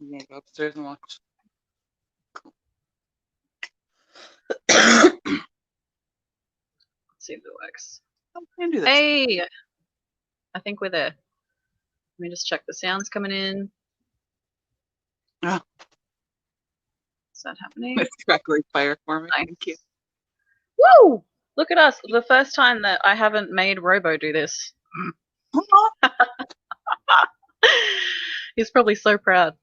I'm gonna go upstairs and watch. Let's see if it works. I can do this. Hey, I think we're there. Let me just check the sounds coming in. Oh, Is that happening? it's crackling fire for me. Nice. Thank you. Woo! Look at us. The first time that I haven't made Robo do this. He's probably so proud.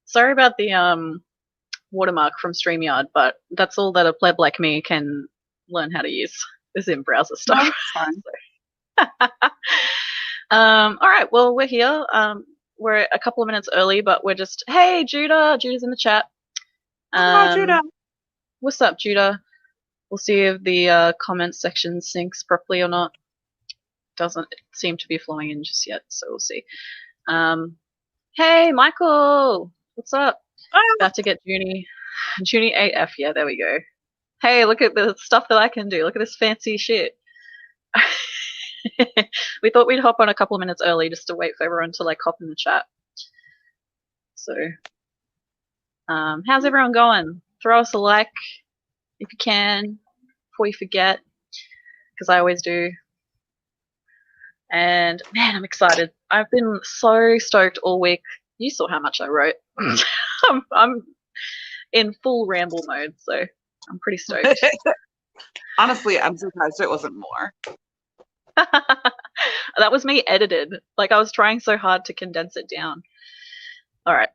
Sorry about the watermark from StreamYard, but that's all that a pleb like me can learn how to use is in browser stuff. Fine. All right, well, we're here. We're a couple of minutes early, but we're just, hey, Judah. Judah's in the chat. Hello, Judah. What's up, Judah? We'll see if the comment section syncs properly or not. Doesn't seem to be flowing in just yet, so we'll see. Hey, Michael. What's up? About to get Duney 8F. Yeah, there we go. Hey, look at the stuff that I can do. Look at this fancy shit. We thought we'd hop on a couple of minutes early just to wait for everyone to hop in the chat. So, how's everyone going? Throw us a like if you can before you forget, because I always do. And man, I'm excited. I've been so stoked all week. You saw how much I wrote. I'm in full ramble mode, so I'm pretty stoked. Honestly, I'm surprised it wasn't more. That was me edited. I was trying so hard to condense it down. All right.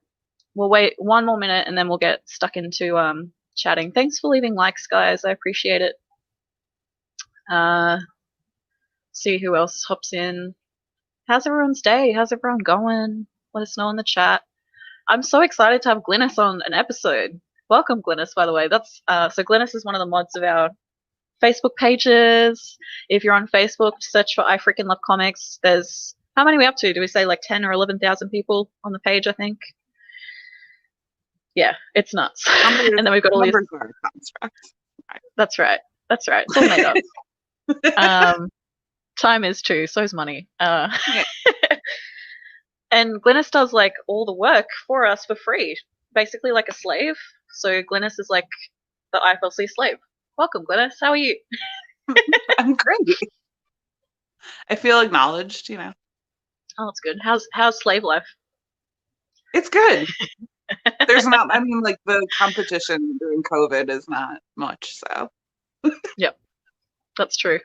We'll wait one more minute and then we'll get stuck into chatting. Thanks for leaving likes, guys. I appreciate it. See who else hops in. How's everyone's day? How's everyone going? Let us know in the chat. I'm so excited to have Glynis on an episode. Welcome, Glynis, by the way. So Glynis is one of the mods of our Facebook pages. If you're on Facebook, search for I Freaking Love Comics. There's, how many are we up to? Do we say 10 or 11,000 people on the page, I think? Yeah, it's nuts. And then we've got all these. That's right. It's all made up. Time is too, so's money. Yeah. And Glynis does all the work for us for free, basically like a slave. So Glynis is like the IFLC slave. Welcome, Glynis. How are you? I'm great. I feel acknowledged, Oh, that's good. How's slave life? It's good. There's not, the competition during COVID is not much, so. Yep, that's true.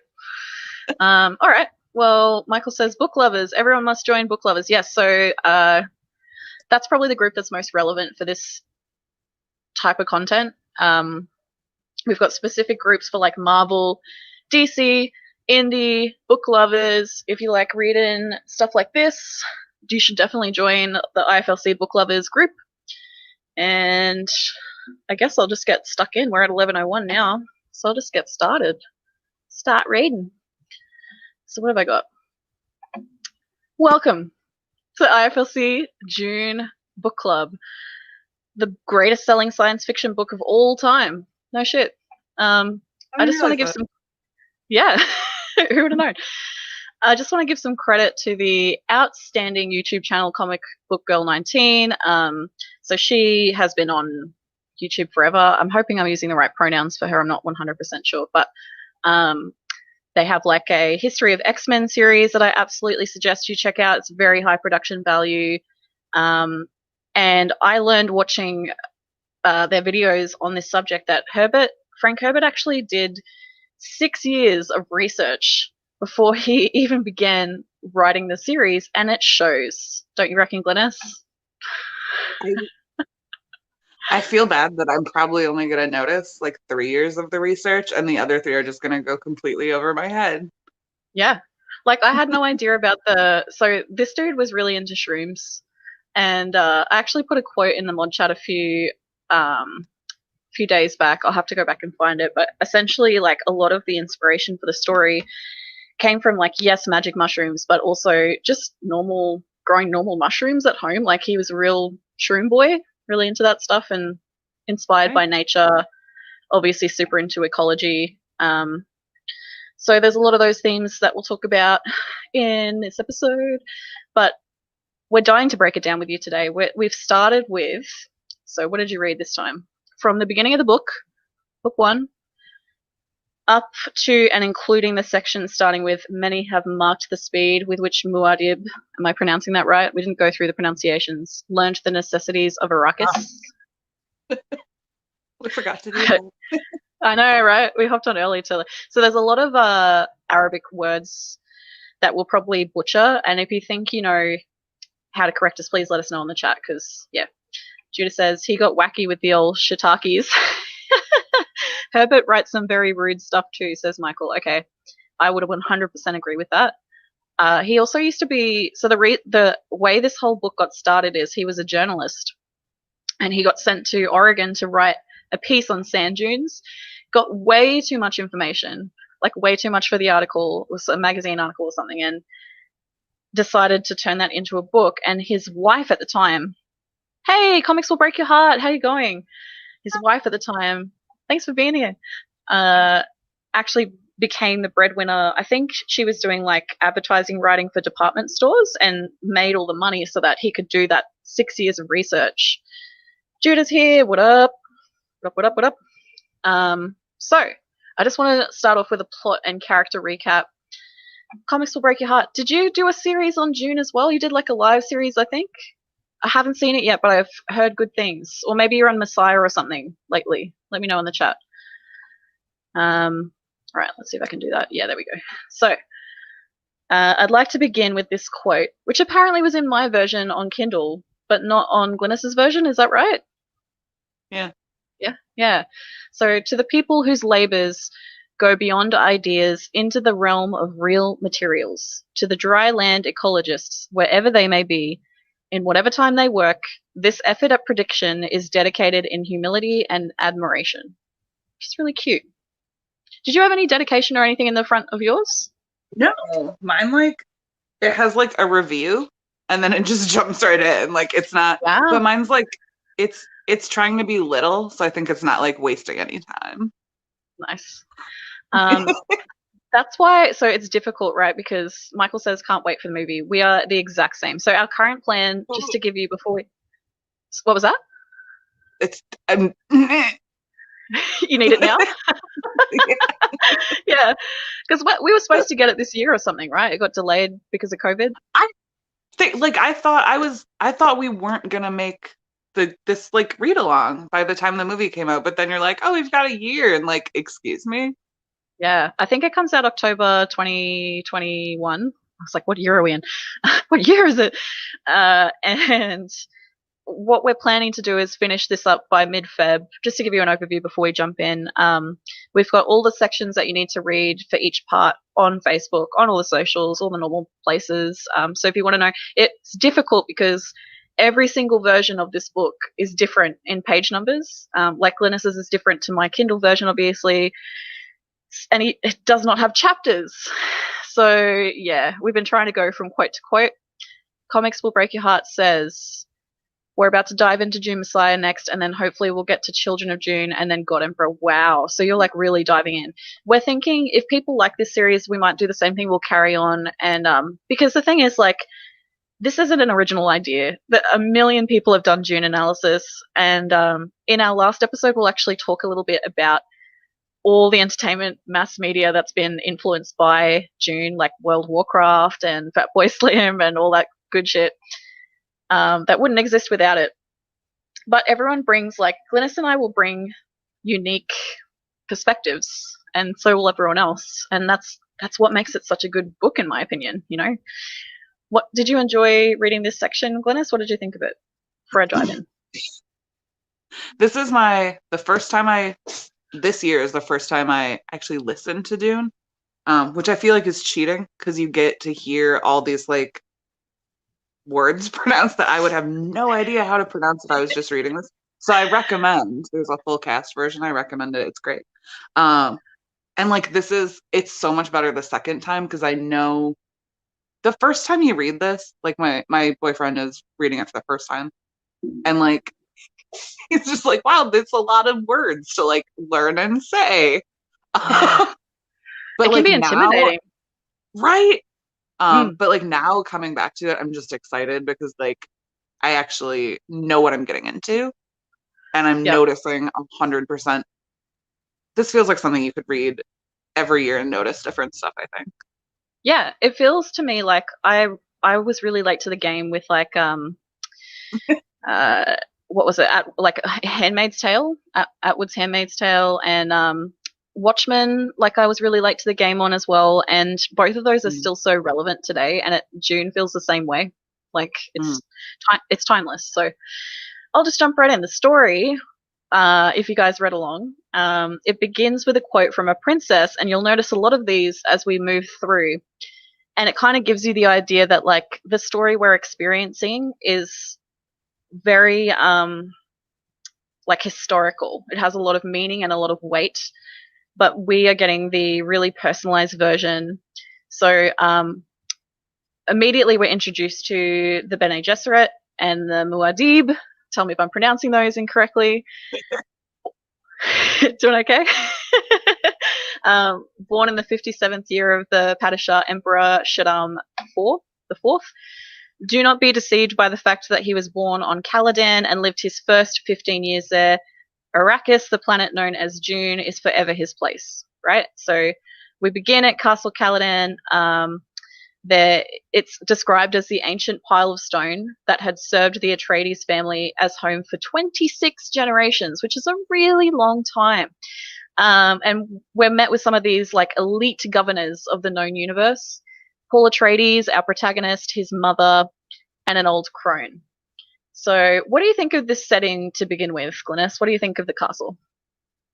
All right. Well, Michael says book lovers. Everyone must join book lovers. Yes. So that's probably the group that's most relevant for this type of content. We've got specific groups for Marvel, DC, indie, book lovers. If you like reading stuff like this, you should definitely join the IFLC book lovers group. And I guess I'll just get stuck in. We're at 11:01 now, so I'll just get started. Start reading. So what have I got? Welcome to IFLC June Book Club, the greatest selling science fiction book of all time. No shit. I just want to give some. Yeah, who would have known? I just want to give some credit to the outstanding YouTube channel Comic Book Girl 19. So she has been on YouTube forever. I'm hoping I'm using the right pronouns for her. I'm not 100% sure, but they have a history of X-Men series that I absolutely suggest you check out. It's very high production value. And I learned watching their videos on this subject that Frank Herbert actually did 6 years of research before he even began writing the series, and it shows. Don't you reckon, Glynis? I feel bad that I'm probably only going to notice 3 years of the research, and the other 3 are just going to go completely over my head. Yeah. I had no idea about so this dude was really into shrooms, and I actually put a quote in the mod chat a few days back. I'll have to go back and find it, but essentially a lot of the inspiration for the story came from yes, magic mushrooms, but also just growing normal mushrooms at home. He was a real shroom boy, really into that stuff and inspired by nature, obviously super into ecology. So there's a lot of those themes that we'll talk about in this episode, but we're dying to break it down with you today. We've started with, so what did you read this time? From the beginning of the book 1, up to and including the section starting with many have marked the speed with which Muad'Dib, am I pronouncing that right? We didn't go through the pronunciations, learned the necessities of Arrakis. We forgot to do that. I know, right? We hopped on early so there's a lot of Arabic words that we'll probably butcher, and if you think you know how to correct us, please let us know in the chat, because yeah. Judah says he got wacky with the old shiitakes. Herbert writes some very rude stuff too, says Michael. Okay, I would 100% agree with that. He also used to be, so the way this whole book got started is he was a journalist, and he got sent to Oregon to write a piece on sand dunes. Got way too much information, like way too much for the article. It was a magazine article or something, and decided to turn that into a book. And his wife at the time, hey, comics will break your heart, how you going? His wife at the time, thanks for being here, actually became the breadwinner. I think she was doing like advertising writing for department stores and made all the money so that he could do that 6 years of research. Judah's here, what up? What up? So I just want to start off with a plot and character recap. Comics will break your heart. Did you do a series on Dune as well? You did like a live series, I think. I haven't seen it yet, but I've heard good things. Or maybe you're on Messiah or something lately. Let me know in the chat. All right, let's see if I can do that. Yeah, there we go. So I'd like to begin with this quote, which apparently was in my version on Kindle, but not on Glynis's version. Is that right? Yeah. Yeah. So to the people whose labors go beyond ideas into the realm of real materials, to the dry land ecologists, wherever they may be, in whatever time they work, this effort at prediction is dedicated in humility and admiration. Which is really cute. Did you have any dedication or anything in the front of yours? No, mine like it has like a review and then it just jumps right in. Like it's not, Wow. but mine's like it's trying to be little, so I think it's not like wasting any time. Nice. That's why, so it's difficult, right? Because Michael says can't wait for the movie. We are the exact same. So our current plan, just to give you before we, what was that? It's you need it now. Yeah, because we were supposed to get it this year or something, right? It got delayed because of COVID. I thought we weren't gonna make this like read along by the time the movie came out, but then you're like, oh, we've got a year, and like, excuse me. Yeah, I think it comes out October 2021. I was like, what year are we in? What year is it? And what we're planning to do is finish this up by mid-Feb. Just to give you an overview before we jump in, we've got all the sections that you need to read for each part on Facebook, on all the socials, all the normal places. So if you want to know, it's difficult because every single version of this book is different in page numbers. Like Glynis's is different to my Kindle version, obviously, and it does not have chapters. So yeah, we've been trying to go from quote to quote. Comics Will Break Your Heart says, we're about to dive into Dune Messiah next, and then hopefully we'll get to Children of Dune and then God Emperor. Wow. So you're like really diving in. We're thinking if people like this series, we might do the same thing. We'll carry on. And because the thing is, like, this isn't an original idea. A million people have done Dune analysis. And in our last episode, we'll actually talk a little bit about all the entertainment mass media that's been influenced by Dune, like World of Warcraft and Fatboy Slim and all that good shit. That wouldn't exist without it. But everyone brings, like, Glynis and I will bring unique perspectives, and so will everyone else. And that's what makes it such a good book, in my opinion, you know? What did you enjoy reading this section, Glynis? What did you think of it for a dive in? This year is the first time I actually listened to Dune, which I feel like is cheating because you get to hear all these like words pronounced that I would have no idea how to pronounce if I was just reading this. So I recommend, there's a full cast version. I recommend it. It's great. And like it's so much better the second time because I know the first time you read this, like my boyfriend is reading it for the first time, and like he's just like, wow, there's a lot of words to like learn and say. Yeah. But it can be intimidating. Right? But like now coming back to it, I'm just excited because like I actually know what I'm getting into, and I'm Yep. noticing 100%. This feels like something you could read every year and notice different stuff, I think. Yeah, it feels to me like I was really late to the game with like uh what was it at like Handmaid's Tale, Atwood's Handmaid's Tale, and Watchmen. Like I was really late to the game on as well, and both of those are Mm, still so relevant today. And June feels the same way. Like mm. it's timeless. So I'll just jump right in. The story, if you guys read along, it begins with a quote from a princess, and you'll notice a lot of these as we move through. And it kind of gives you the idea that like the story we're experiencing is very like historical. It has a lot of meaning and a lot of weight, but we are getting the really personalized version. So immediately we're introduced to the Bene Gesserit and the Muad'Dib. Tell me if I'm pronouncing those incorrectly. Doing okay? Born in the 57th year of the Padishah Emperor Shaddam the Fourth. Do not be deceived by the fact that he was born on Caladan and lived his first 15 years there. Arrakis, the planet known as Dune, is forever his place, right? So we begin at Castle Caladan. It's described as the ancient pile of stone that had served the Atreides family as home for 26 generations, which is a really long time. And we're met with some of these like elite governors of the known universe. Paul Atreides, our protagonist, his mother, and an old crone. So what do you think of this setting to begin with, Glynis? What do you think of the castle?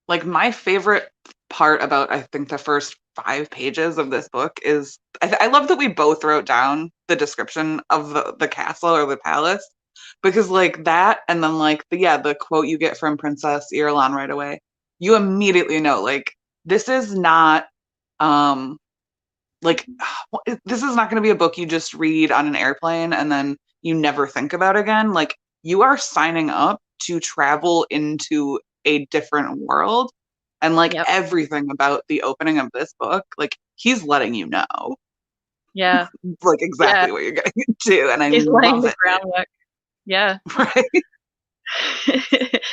Like my favorite part about I think the first 5 pages of this book is I love that we both wrote down the description of the castle or the palace because like that and then like the quote you get from Princess Irulan right away, you immediately know like this is not um like this is not going to be a book you just read on an airplane and then you never think about again. Like you are signing up to travel into a different world, and like Yep. everything about the opening of this book, like he's letting you know Yeah. like Yeah. exactly what you're getting into, and I He's laying love the it. groundwork. Yeah. Right.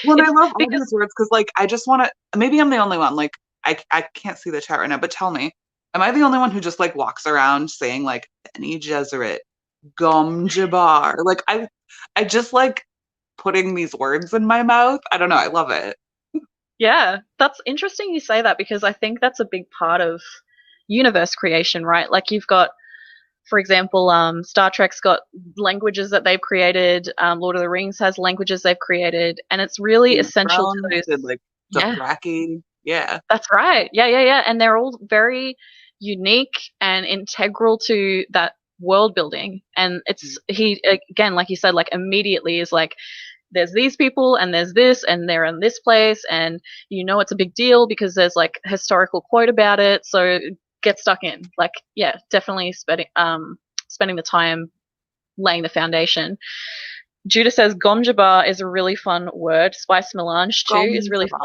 Well, and I It's love all because these words because like I just want to, maybe I'm the only one, like I can't see the chat right now, but tell me, am I the only one who just like walks around saying like Bene Gesserit, Gom Jabbar? Like I just like putting these words in my mouth. I don't know, I love it. yeah, that's interesting you say that because I think that's a big part of universe creation, right? Like you've got, for example, Star Trek's got languages that they've created. Lord of the Rings has languages they've created, and it's really Game of essential to Thrones those. did like Yeah, Dothraki. Yeah. that's right. Yeah, yeah, yeah, and they're all very unique and integral to that world building. And it's he again, like you said, like immediately is like there's these people and there's this and they're in this place and you know it's a big deal because there's like historical quote about it, so get stuck in. Like yeah, definitely spending the time laying the foundation. Judah says gomjabar is a really fun word. Spice melange too Gom is really fun.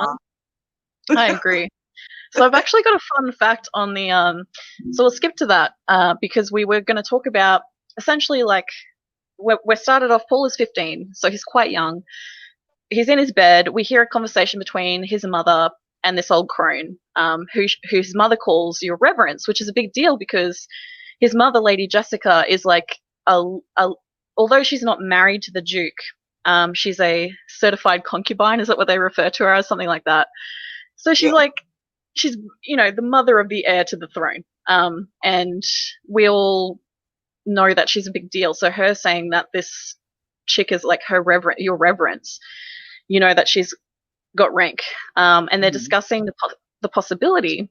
Jabbar. I agree. So I've actually got a fun fact on the so we'll skip to that because we were going to talk about essentially like we're started off. Paul is 15, so he's quite young. He's in his bed. We hear a conversation between his mother and this old crone, who his mother calls your reverence, which is a big deal because his mother, Lady Jessica, is like a although she's not married to the Duke, she's a certified concubine. Is that what they refer to her as? Something like that. So she's Yeah. like she's the mother of the heir to the throne, and we all know that she's a big deal. So her saying that this chick is like her your reverence, that she's got rank. And they're Mhm. discussing the possibility.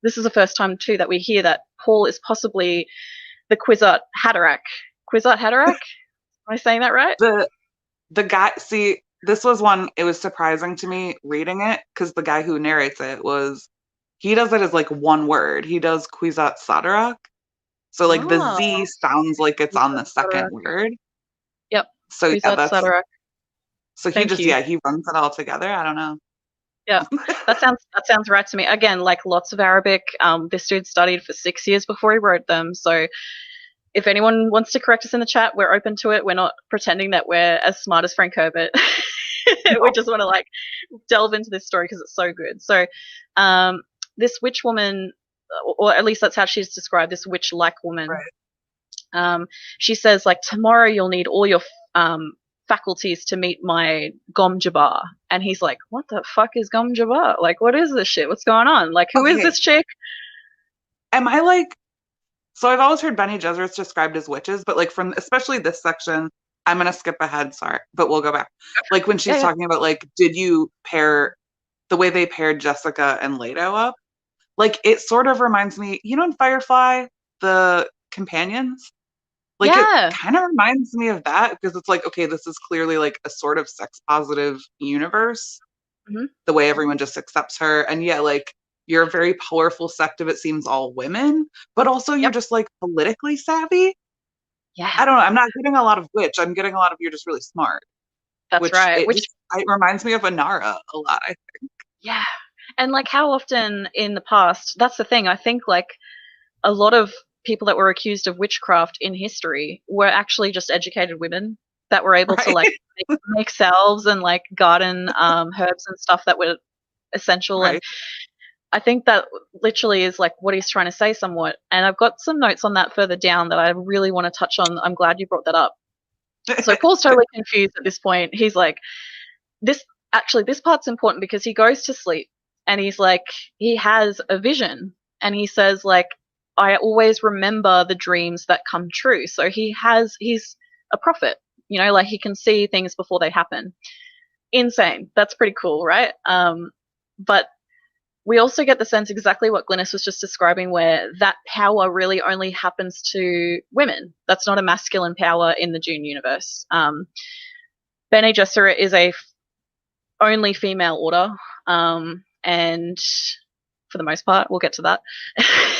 This is the first time too that we hear that Paul is possibly the Kwisatz Haderach. Kwisatz Haderach? Am I saying that right? The guy, see, this was one, it was surprising to me reading it because the guy who narrates it he does it as like one word. He does Kwisatz Haderach. So like the Oh, Z sounds like it's on the Kwisatz second Haderach. word. Yep, So yeah, Kwisatz Haderach. so he Thank just, you. yeah, he runs it all together. I don't know. Yeah, that sounds right to me. Again, like lots of Arabic. This dude studied for 6 years before he wrote them, so if anyone wants to correct us in the chat, we're open to it. We're not pretending that we're as smart as Frank Herbert. We just want to like delve into this story because it's so good. So this witch woman, or at least that's how she's described, this witch-like woman. Right. She says, like, tomorrow you'll need all your faculties to meet my Gom Jabbar. And he's like, what the fuck is Gom Jabbar? Like, what is this shit? What's going on? Like, who is this chick? Am I like, so I've always heard Bene Gesserits described as witches, but like from especially this section, I'm going to skip ahead, sorry, but we'll go back. Like when she's talking about like, did you pair the way they paired Jessica and Leto up? Like it sort of reminds me, you know, in Firefly, the companions? Like it kind of reminds me of that because it's like, okay, this is clearly like a sort of sex positive universe. The way everyone just accepts her. And yeah, like you're a very powerful sect of, it seems, all women, but also you're just like politically savvy. Yeah. I don't know. I'm not getting a lot of witch. I'm getting a lot of you're just really smart. That's right. It reminds me of Inara a lot, I think. Yeah. And like how often in the past, that's the thing. I think like a lot of people that were accused of witchcraft in history were actually just educated women that were able to like make salves and like garden herbs and stuff that were essential. And I think that literally is like what he's trying to say somewhat. And I've got some notes on that further down that I really want to touch on. I'm glad you brought that up. So Paul's totally confused at this point. He's like, this part's important because he goes to sleep and he's like, he has a vision and he says like, I always remember the dreams that come true. So he's a prophet, you know, like he can see things before they happen. Insane. That's pretty cool, right? But we also get the sense exactly what Glynis was just describing, where that power really only happens to women. That's not a masculine power in the Dune universe. Bene Gesserit is a only female order, and for the most part, we'll get to that.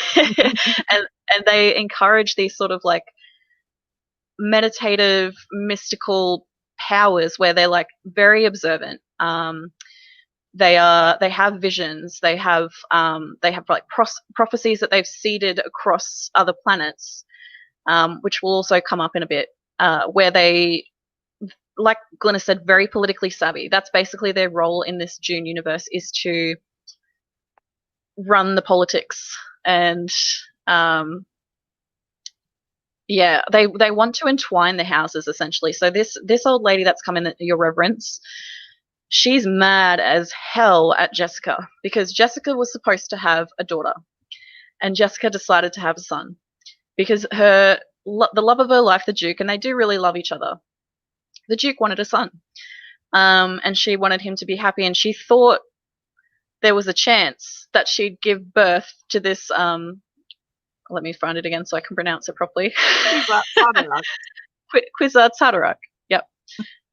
and they encourage these sort of like meditative, mystical powers where they're like very observant. They have visions. They have like prophecies that they've seeded across other planets, which will also come up in a bit, where they, like Glynis said, very politically savvy. That's basically their role in this Dune universe, is to run the politics. And they want to entwine the houses essentially. So this old lady that's come in, your reverence, she's mad as hell at Jessica because Jessica was supposed to have a daughter and Jessica decided to have a son because the love of her life, the Duke, and they do really love each other. The Duke wanted a son, and she wanted him to be happy, and she thought there was a chance that she'd give birth to this, let me find it again so I can pronounce it properly. Kwisatz Yep.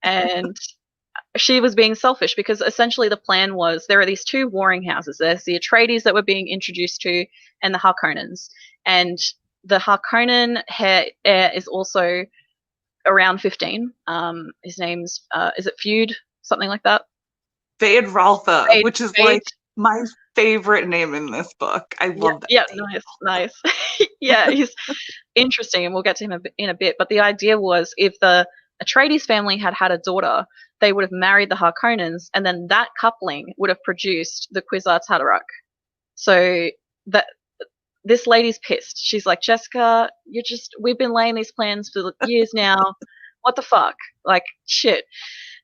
And she was being selfish because essentially the plan was there are these two warring houses. There's the Atreides that we're being introduced to and the Harkonnens. And the Harkonnen heir is also around 15. His name's, is it Feud? Something like that? Fade Raltha, which is like my favorite name in this book. I love that. Yeah, nice. Yeah, he's interesting and we'll get to him in a bit. But the idea was if the Atreides family had had a daughter, they would have married the Harkonnens, and then that coupling would have produced the Kwisatz Haderach. So that this lady's pissed. She's like, Jessica, we've been laying these plans for years now. What the fuck? Like, shit.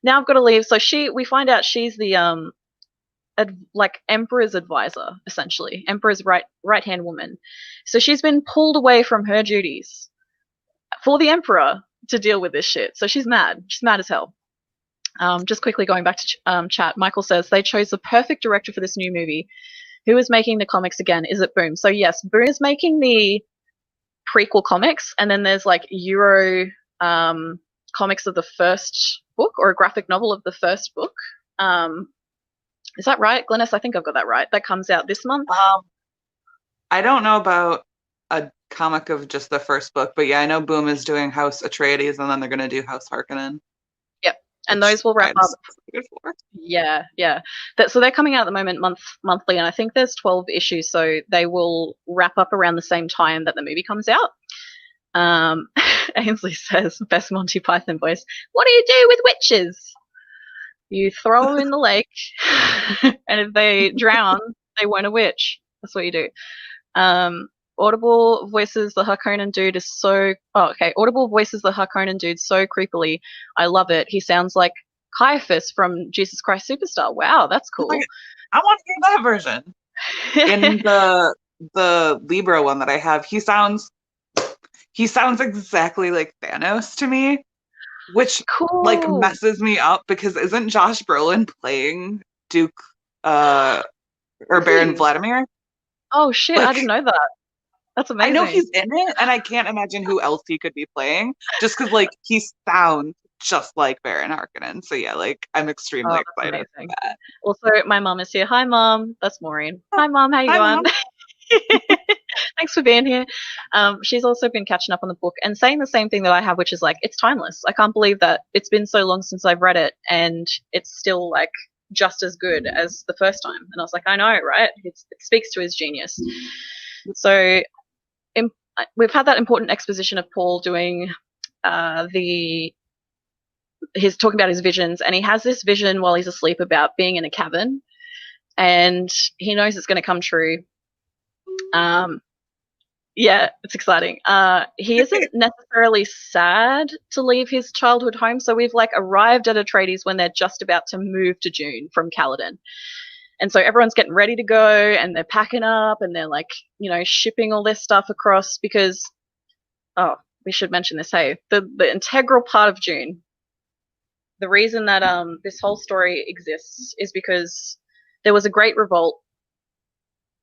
Now I've got to leave. So we find out she's the Emperor's advisor, essentially. Emperor's right-hand woman. So she's been pulled away from her duties for the Emperor to deal with this shit. So she's mad. She's mad as hell. Just quickly going back to chat, Michael says they chose the perfect director for this new movie. Who is making the comics again? Is it Boom? So yes, Boom is making the prequel comics, and then there's like Euro comics of the first book, or a graphic novel of the first book. Is that right, Glynis? I think I've got that right. That comes out this month. I don't know about a comic of just the first book, but yeah, I know Boom is doing House Atreides, and then they're going to do House Harkonnen. Yep, and those will wrap up. Yeah. So they're coming out at the moment monthly, and I think there's 12 issues, so they will wrap up around the same time that the movie comes out. Ainsley says, best Monty Python voice, what do you do with witches? You throw them in the lake, and if they drown, they weren't a witch. That's what you do. Audible voices the Harkonnen dude is so... Oh, okay. Audible voices the Harkonnen dude so creepily. I love it. He sounds like Caiaphas from Jesus Christ Superstar. Wow, that's cool. I want to hear that version. In the Libra one that I have, he sounds exactly like Thanos to me, which cool. like messes me up because isn't Josh Brolin playing Duke or Baron Vladimir? Oh shit, like, I didn't know that. That's amazing. I know he's in it, and I can't imagine who else he could be playing, just because like he sounds just like Baron Harkonnen. So yeah, like I'm extremely excited for that. Also, my mom is here. Hi, Mom. That's Maureen. Hi, Mom. How you going? Thanks for being here. She's also been catching up on the book and saying the same thing that I have, which is like, it's timeless. I can't believe that it's been so long since I've read it, and it's still like just as good as the first time. And I was like, I know, right? It speaks to his genius. So we've had that important exposition of Paul doing he's talking about his visions, and he has this vision while he's asleep about being in a cabin, and he knows it's going to come true. Yeah, it's exciting. He isn't necessarily sad to leave his childhood home, so we've like arrived at Atreides when they're just about to move to Dune from Caladan. And so everyone's getting ready to go, and they're packing up, and they're like, shipping all their stuff across because, oh, we should mention this, hey, the integral part of Dune, the reason that this whole story exists is because there was a great revolt,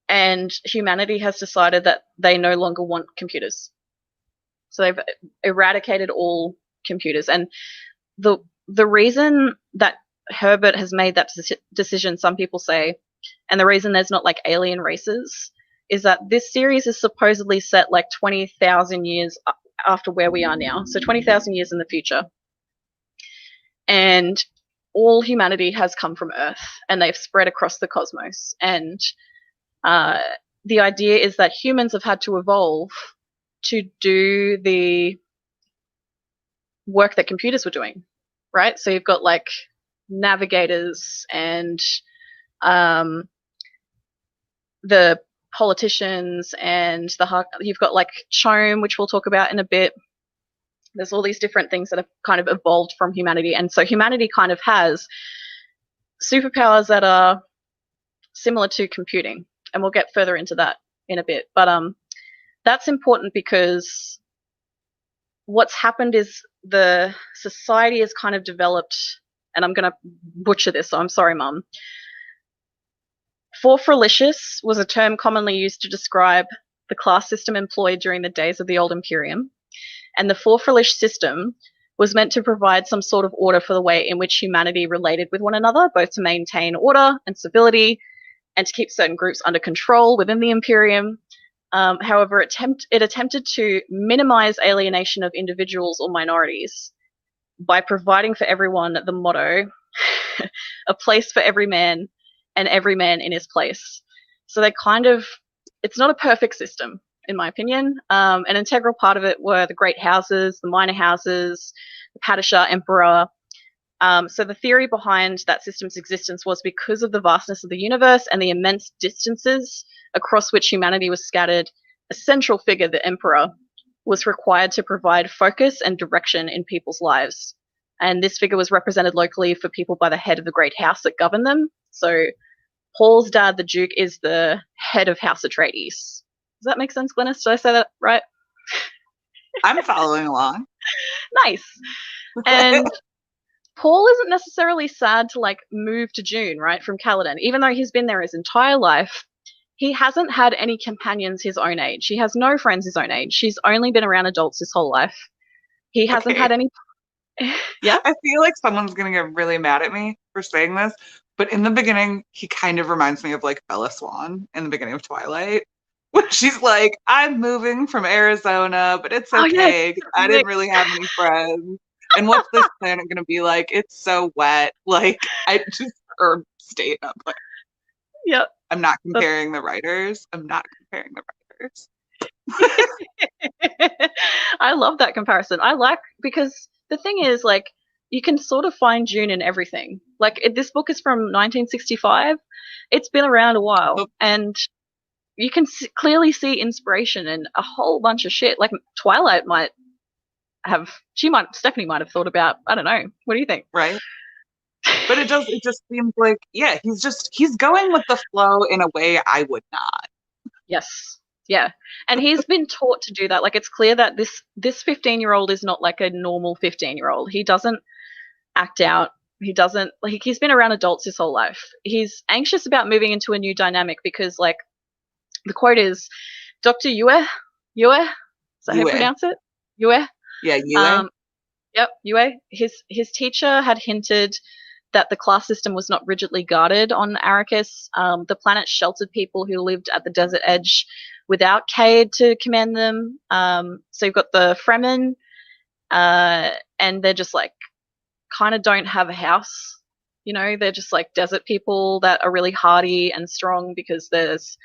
and humanity has decided that they no longer want computers. So they've eradicated all computers. And the reason that Herbert has made that decision, some people say, and the reason there's not like alien races, is that this series is supposedly set like 20,000 years after where we are now. So 20,000 years in the future. And all humanity has come from Earth, and they've spread across the cosmos. And the idea is that humans have had to evolve to do the work that computers were doing, right? So you've got like navigators and the politicians, and you've got like Chome, which we'll talk about in a bit. There's all these different things that have kind of evolved from humanity, and so humanity kind of has superpowers that are similar to computing, and we'll get further into that in a bit. But that's important because what's happened is the society has kind of developed, and I'm going to butcher this, so I'm sorry, Mum. Forthrelicious was a term commonly used to describe the class system employed during the days of the Old Imperium. And the Forthrelish system was meant to provide some sort of order for the way in which humanity related with one another, both to maintain order and civility and to keep certain groups under control within the Imperium. However, it attempted to minimize alienation of individuals or minorities by providing for everyone the motto, a place for every man and every man in his place. So they it's not a perfect system, in my opinion. An integral part of it were the great houses, the minor houses, the Padishah Emperor. So the theory behind that system's existence was because of the vastness of the universe and the immense distances across which humanity was scattered, a central figure, the Emperor, was required to provide focus and direction in people's lives. And this figure was represented locally for people by the head of the great house that governed them. So Paul's dad, the Duke, is the head of House Atreides. Does that make sense, Glynis? Did I say that right? I'm following along. Nice. And Paul isn't necessarily sad to like move to Dune, right, from Caladan. Even though he's been there his entire life, he hasn't had any companions his own age. He has no friends his own age. He's only been around adults his whole life. He hasn't had any... Yeah? I feel like someone's going to get really mad at me for saying this, but in the beginning, he kind of reminds me of like Bella Swan in the beginning of Twilight. When she's like, I'm moving from Arizona, but it's okay. Yes. I didn't really have any friends. And what's this planet going to be like? It's so wet. Like, or state up. Like, yep. I'm not comparing the writers. I love that comparison. Because the thing is, like, you can sort of find Dune in everything. Like, this book is from 1965. It's been around a while, Oh. and you can clearly see inspiration in a whole bunch of shit. Like, Twilight Stephanie might have thought about, I don't know. What do you think? Right. But it just seems like, yeah, he's going with the flow in a way I would not. Yes. Yeah. And he's been taught to do that. Like, it's clear that this 15-year-old is not like a normal 15-year-old. He doesn't act out. He doesn't, like, he's been around adults his whole life. He's anxious about moving into a new dynamic because, like, the quote is, Dr. Yue, is that how you pronounce it? Yue? Yeah, Yue. Yep, Yue. His teacher had hinted that the class system was not rigidly guarded on Arrakis. The planet sheltered people who lived at the desert edge without Cade to command them. So you've got the Fremen, and they're just like, kind of don't have a house. You know, they're just like desert people that are really hardy and strong because there's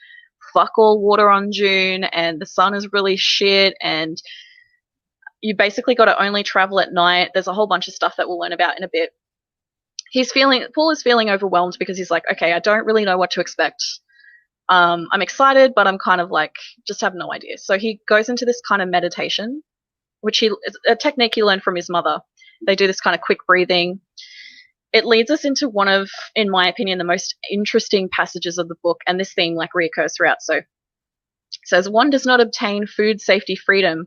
fuck all water on Dune and the sun is really shit and you basically got to only travel at night. There's a whole bunch of stuff that we'll learn about in a bit. Paul is feeling overwhelmed because he's like, okay, I don't really know what to expect. I'm excited, but I'm kind of like, just have no idea. So he goes into this kind of meditation, which it's a technique he learned from his mother. They do this kind of quick breathing. It leads us into one of, in my opinion, the most interesting passages of the book, and this theme like reoccurs throughout. So it says, one does not obtain food safety freedom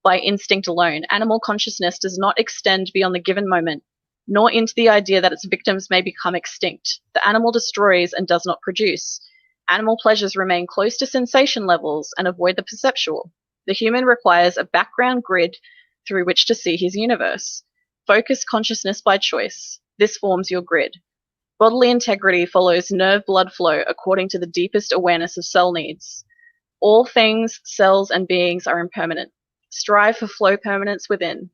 by instinct alone. Animal consciousness does not extend beyond the given moment, nor into the idea that its victims may become extinct. The animal destroys and does not produce. Animal pleasures remain close to sensation levels and avoid the perceptual. The human requires a background grid through which to see his universe. Focus consciousness by choice. This forms your grid. Bodily integrity follows nerve blood flow according to the deepest awareness of cell needs. All things, cells, and beings are impermanent. Strive for flow permanence within.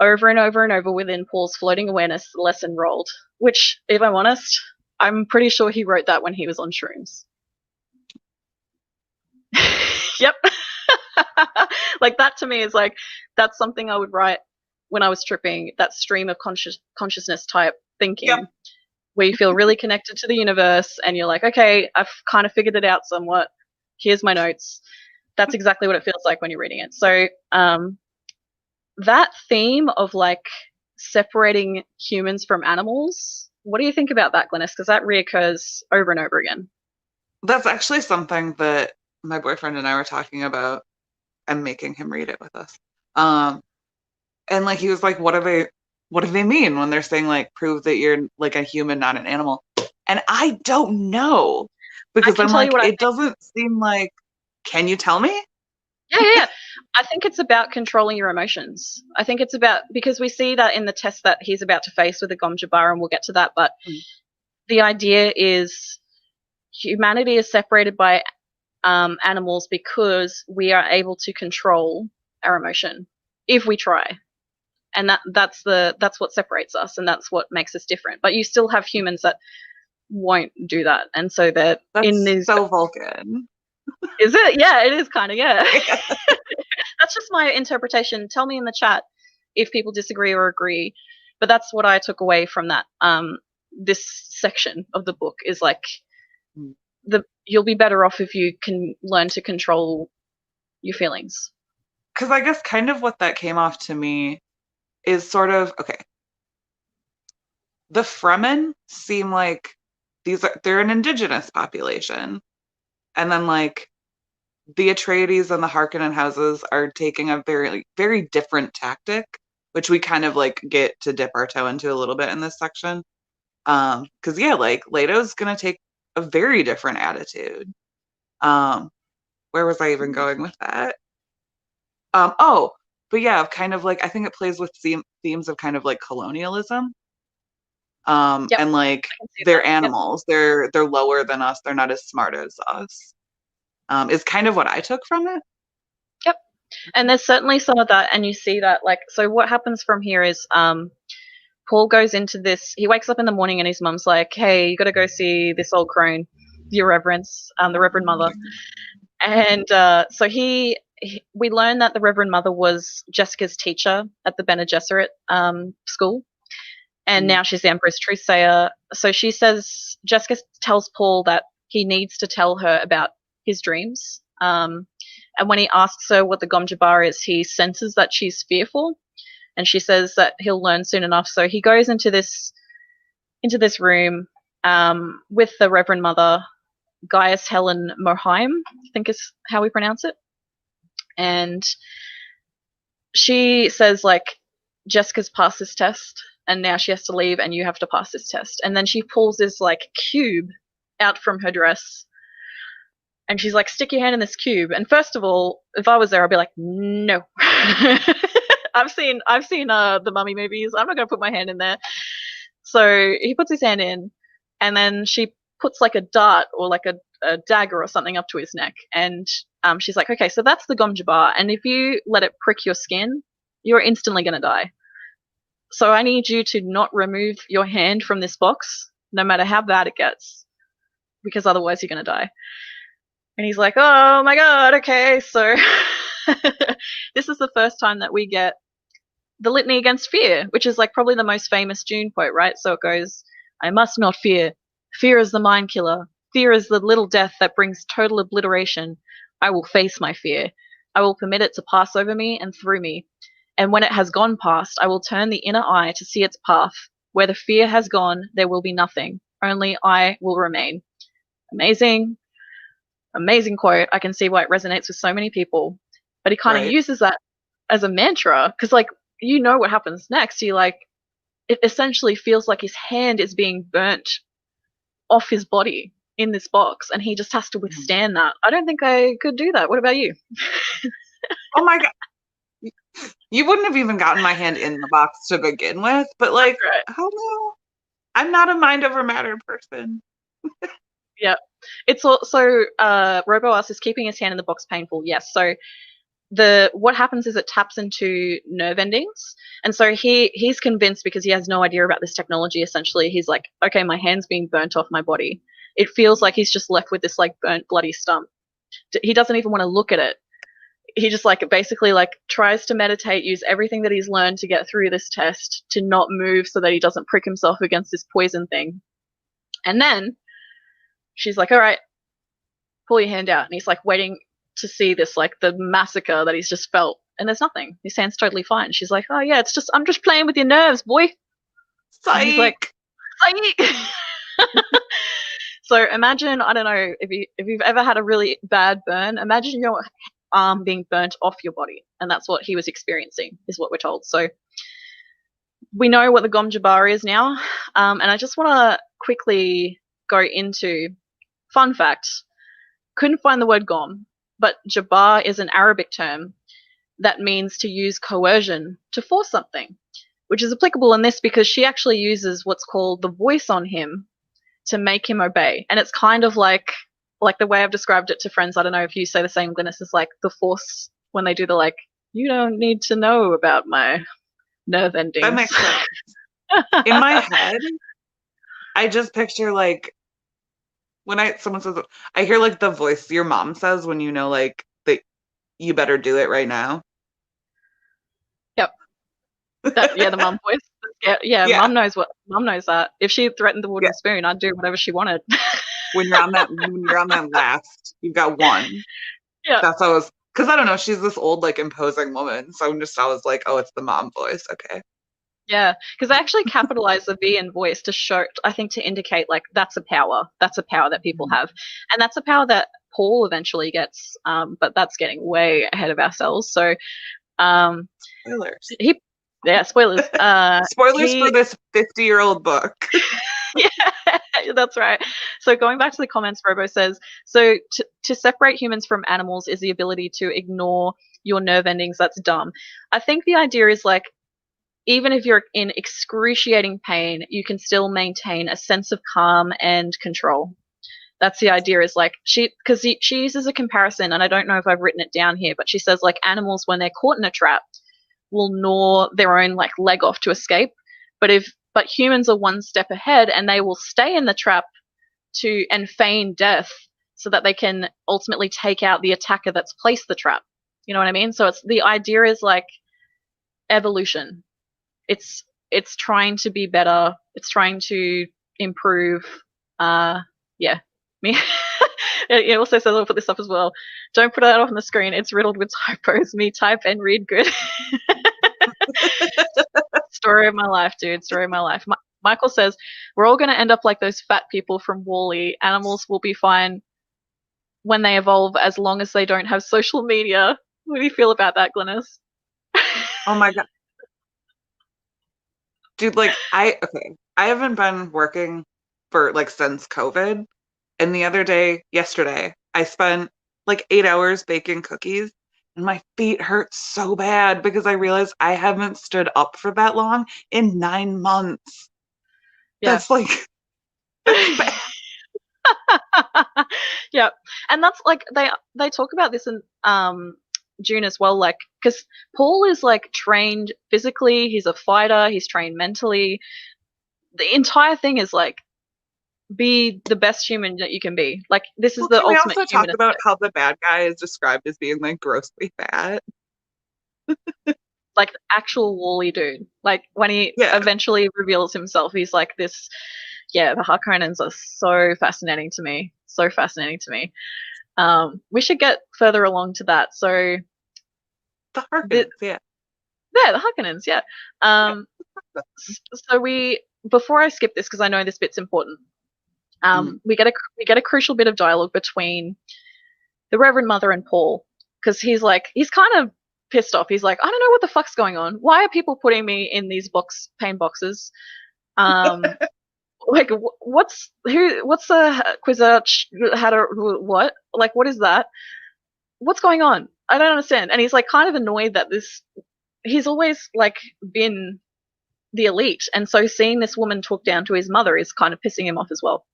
Over and over and over within Paul's floating awareness, the lesson rolled. Which, if I'm honest, I'm pretty sure he wrote that when he was on shrooms. Yep. Like, that to me is like, that's something I would write when I was tripping, that stream of consciousness type thinking, yep, where you feel really connected to the universe and you're like, okay, I've kind of figured it out somewhat. Here's my notes. That's exactly what it feels like when you're reading it. So that theme of like separating humans from animals, what do you think about that, Glynis? Because that reoccurs over and over again. That's actually something that my boyfriend and I were talking about. I'm making him read it with us. And like he was like, what do they mean when they're saying like prove that you're like a human, not an animal? And I don't know. Because I'm like, it doesn't seem like, can you tell me? Yeah. I think it's about controlling your emotions. I think it's about, because we see that in the test that he's about to face with the Gom Jabbar, and we'll get to that, but the idea is humanity is separated by animals because we are able to control our emotion if we try. And that's what separates us, and that's what makes us different. But you still have humans that won't do that, and so that's in these. So Vulcan. Is it? Yeah, it is kind of, yeah. That's just my interpretation. Tell me in the chat if people disagree or agree. But that's what I took away from that. This section of the book is like, you'll be better off if you can learn to control your feelings. Because I guess kind of what that came off to me is sort of, okay, the Fremen seem like they're an indigenous population. And then like the Atreides and the Harkonnen houses are taking a very, very different tactic, which we kind of like get to dip our toe into a little bit in this section. Because yeah, like Leto's gonna take a very different attitude. Where was I even going with that? But yeah, kind of like I think it plays with themes of kind of like colonialism. Yep. And like they're animals. Yep. They're lower than us. They're not as smart as us. Is kind of what I took from it. Yep. And there's certainly some of that, and you see that like, so what happens from here is Paul goes into this, he wakes up in the morning and his mum's like, hey, you got to go see this old crone, your reverence, the Reverend Mother. And so we learn that the Reverend Mother was Jessica's teacher at the Bene Gesserit school, and now she's the Emperor's truthsayer. So Jessica tells Paul that he needs to tell her about his dreams. And when he asks her what the Gom Jabbar is, he senses that she's fearful, and she says that he'll learn soon enough. So he goes into this room with the Reverend Mother, Gaius Helen Mohiam, I think is how we pronounce it. And she says, like, Jessica's passed this test, and now she has to leave, and you have to pass this test. And then she pulls this, like, cube out from her dress, and she's like, stick your hand in this cube. And first of all, if I was there, I'd be like, no. I've seen the Mummy movies. I'm not going to put my hand in there. So he puts his hand in, and then she puts like a dart or like a dagger or something up to his neck. And she's like, okay, so that's the Gom Jabbar. And if you let it prick your skin, you're instantly going to die. So I need you to not remove your hand from this box, no matter how bad it gets, because otherwise you're going to die. And he's like, oh my God, okay. So this is the first time that we get the litany against fear, which is like probably the most famous Dune quote, right? So it goes, I must not fear. Fear is the mind killer. Fear is the little death that brings total obliteration. I will face my fear. I will permit it to pass over me and through me. And when it has gone past, I will turn the inner eye to see its path. Where the fear has gone, there will be nothing. Only I will remain. Amazing quote. I can see why it resonates with so many people. But he kind of uses that as a mantra, because, like, you know what happens next. It essentially feels like his hand is being burnt off his body in this box, and he just has to withstand that. I don't think I could do that. What about you? Oh my God. You wouldn't have even gotten my hand in the box to begin with, but like, hello. I'm not a mind over matter person. Yeah. It's also, Robo asks, is keeping his hand in the box painful? Yes. So what happens is it taps into nerve endings, and so he's convinced, because he has no idea about this technology. Essentially, he's like, okay, my hand's being burnt off my body. It feels like he's just left with this like burnt bloody stump. He doesn't even want to look at it. He just like basically like tries to meditate, use everything that he's learned to get through this test to not move so that he doesn't prick himself against this poison thing. And then she's like, all right, pull your hand out. And he's like waiting to see this, like the massacre that he's just felt. And there's nothing. His hand's totally fine. She's like, oh yeah, I'm just playing with your nerves, boy. Psych. He's like, psych. So imagine, I don't know, if you've ever had a really bad burn, imagine your arm being burnt off your body. And that's what he was experiencing, is what we're told. So we know what the Gom Jabbar is now. And I just want to quickly go into, fun fact, couldn't find the word Gom, but Jabbar is an Arabic term that means to use coercion to force something, which is applicable in this because she actually uses what's called the voice on him to make him obey. And it's kind of like the way I've described it to friends. I don't know if you say the same, Glynis, is like the force when they do the like, you don't need to know about my nerve endings. That makes sense. In my head, I just picture like when someone says, I hear like the voice your mom says when you know like that you better do it right now. Yep. The mom voice. Yeah, Mom knows that. If she threatened the wooden spoon, I'd do whatever she wanted. When you're on that last, you've got one. Yeah. That's always, because I don't know, she's this old like imposing woman, so I'm just always like, oh, it's the mom voice. Okay. Yeah, because I actually capitalize the V in voice to show, I think, to indicate like that's a power that people have, and that's a power that Paul eventually gets. But that's getting way ahead of ourselves. So, spoilers. Spoilers. Spoilers for this 50-year-old book. Yeah, that's right. So going back to the comments, Robo says, so to separate humans from animals is the ability to ignore your nerve endings. That's dumb. I think the idea is like, even if you're in excruciating pain, you can still maintain a sense of calm and control. That's the idea, is like she uses a comparison, and I don't know if I've written it down here, but she says like animals, when they're caught in a trap, will gnaw their own like leg off to escape. But humans are one step ahead, and they will stay in the trap and feign death so that they can ultimately take out the attacker that's placed the trap. You know what I mean? So the idea is like evolution. It's trying to be better. It's trying to improve. Yeah, me. It also says, I'll put this up as well. Don't put that off on the screen. It's riddled with typos. Me type and read good. Story of my life, dude. Story of my life. Michael says, we're all going to end up like those fat people from Wall-E. Animals will be fine when they evolve as long as they don't have social media. What do you feel about that, Glynis? Oh my God. Dude, like, I haven't been working for, like, since COVID. And yesterday, I spent, like, 8 hours baking cookies. And my feet hurt so bad because I realized I haven't stood up for that long in 9 months. Yeah. That's, like, that's bad. Yeah, and that's like they talk about this in Dune as well, like, because Paul is like trained physically, he's a fighter, he's trained mentally. The entire thing is like, be the best human that you can be. Like, this is the ultimate. Can we also talk about how the bad guy is described as being like grossly fat? Like actual Wall-E dude. Like when he eventually reveals himself, he's like this. Yeah, the Harkonnens are so fascinating to me. So fascinating to me. We should get further along to that. So the Harkonnens, yeah, the Harkonnens, yeah. So before I skip this, because I know this bit's important, we get a crucial bit of dialogue between the Reverend Mother and Paul, because he's kind of pissed off. He's like, I don't know what the fuck's going on. Why are people putting me in these pain boxes? Like, what's the Quizarch? What? Like, what is that? What's going on? I don't understand. And he's like kind of annoyed that he's always like been the elite, and so seeing this woman talk down to his mother is kind of pissing him off as well.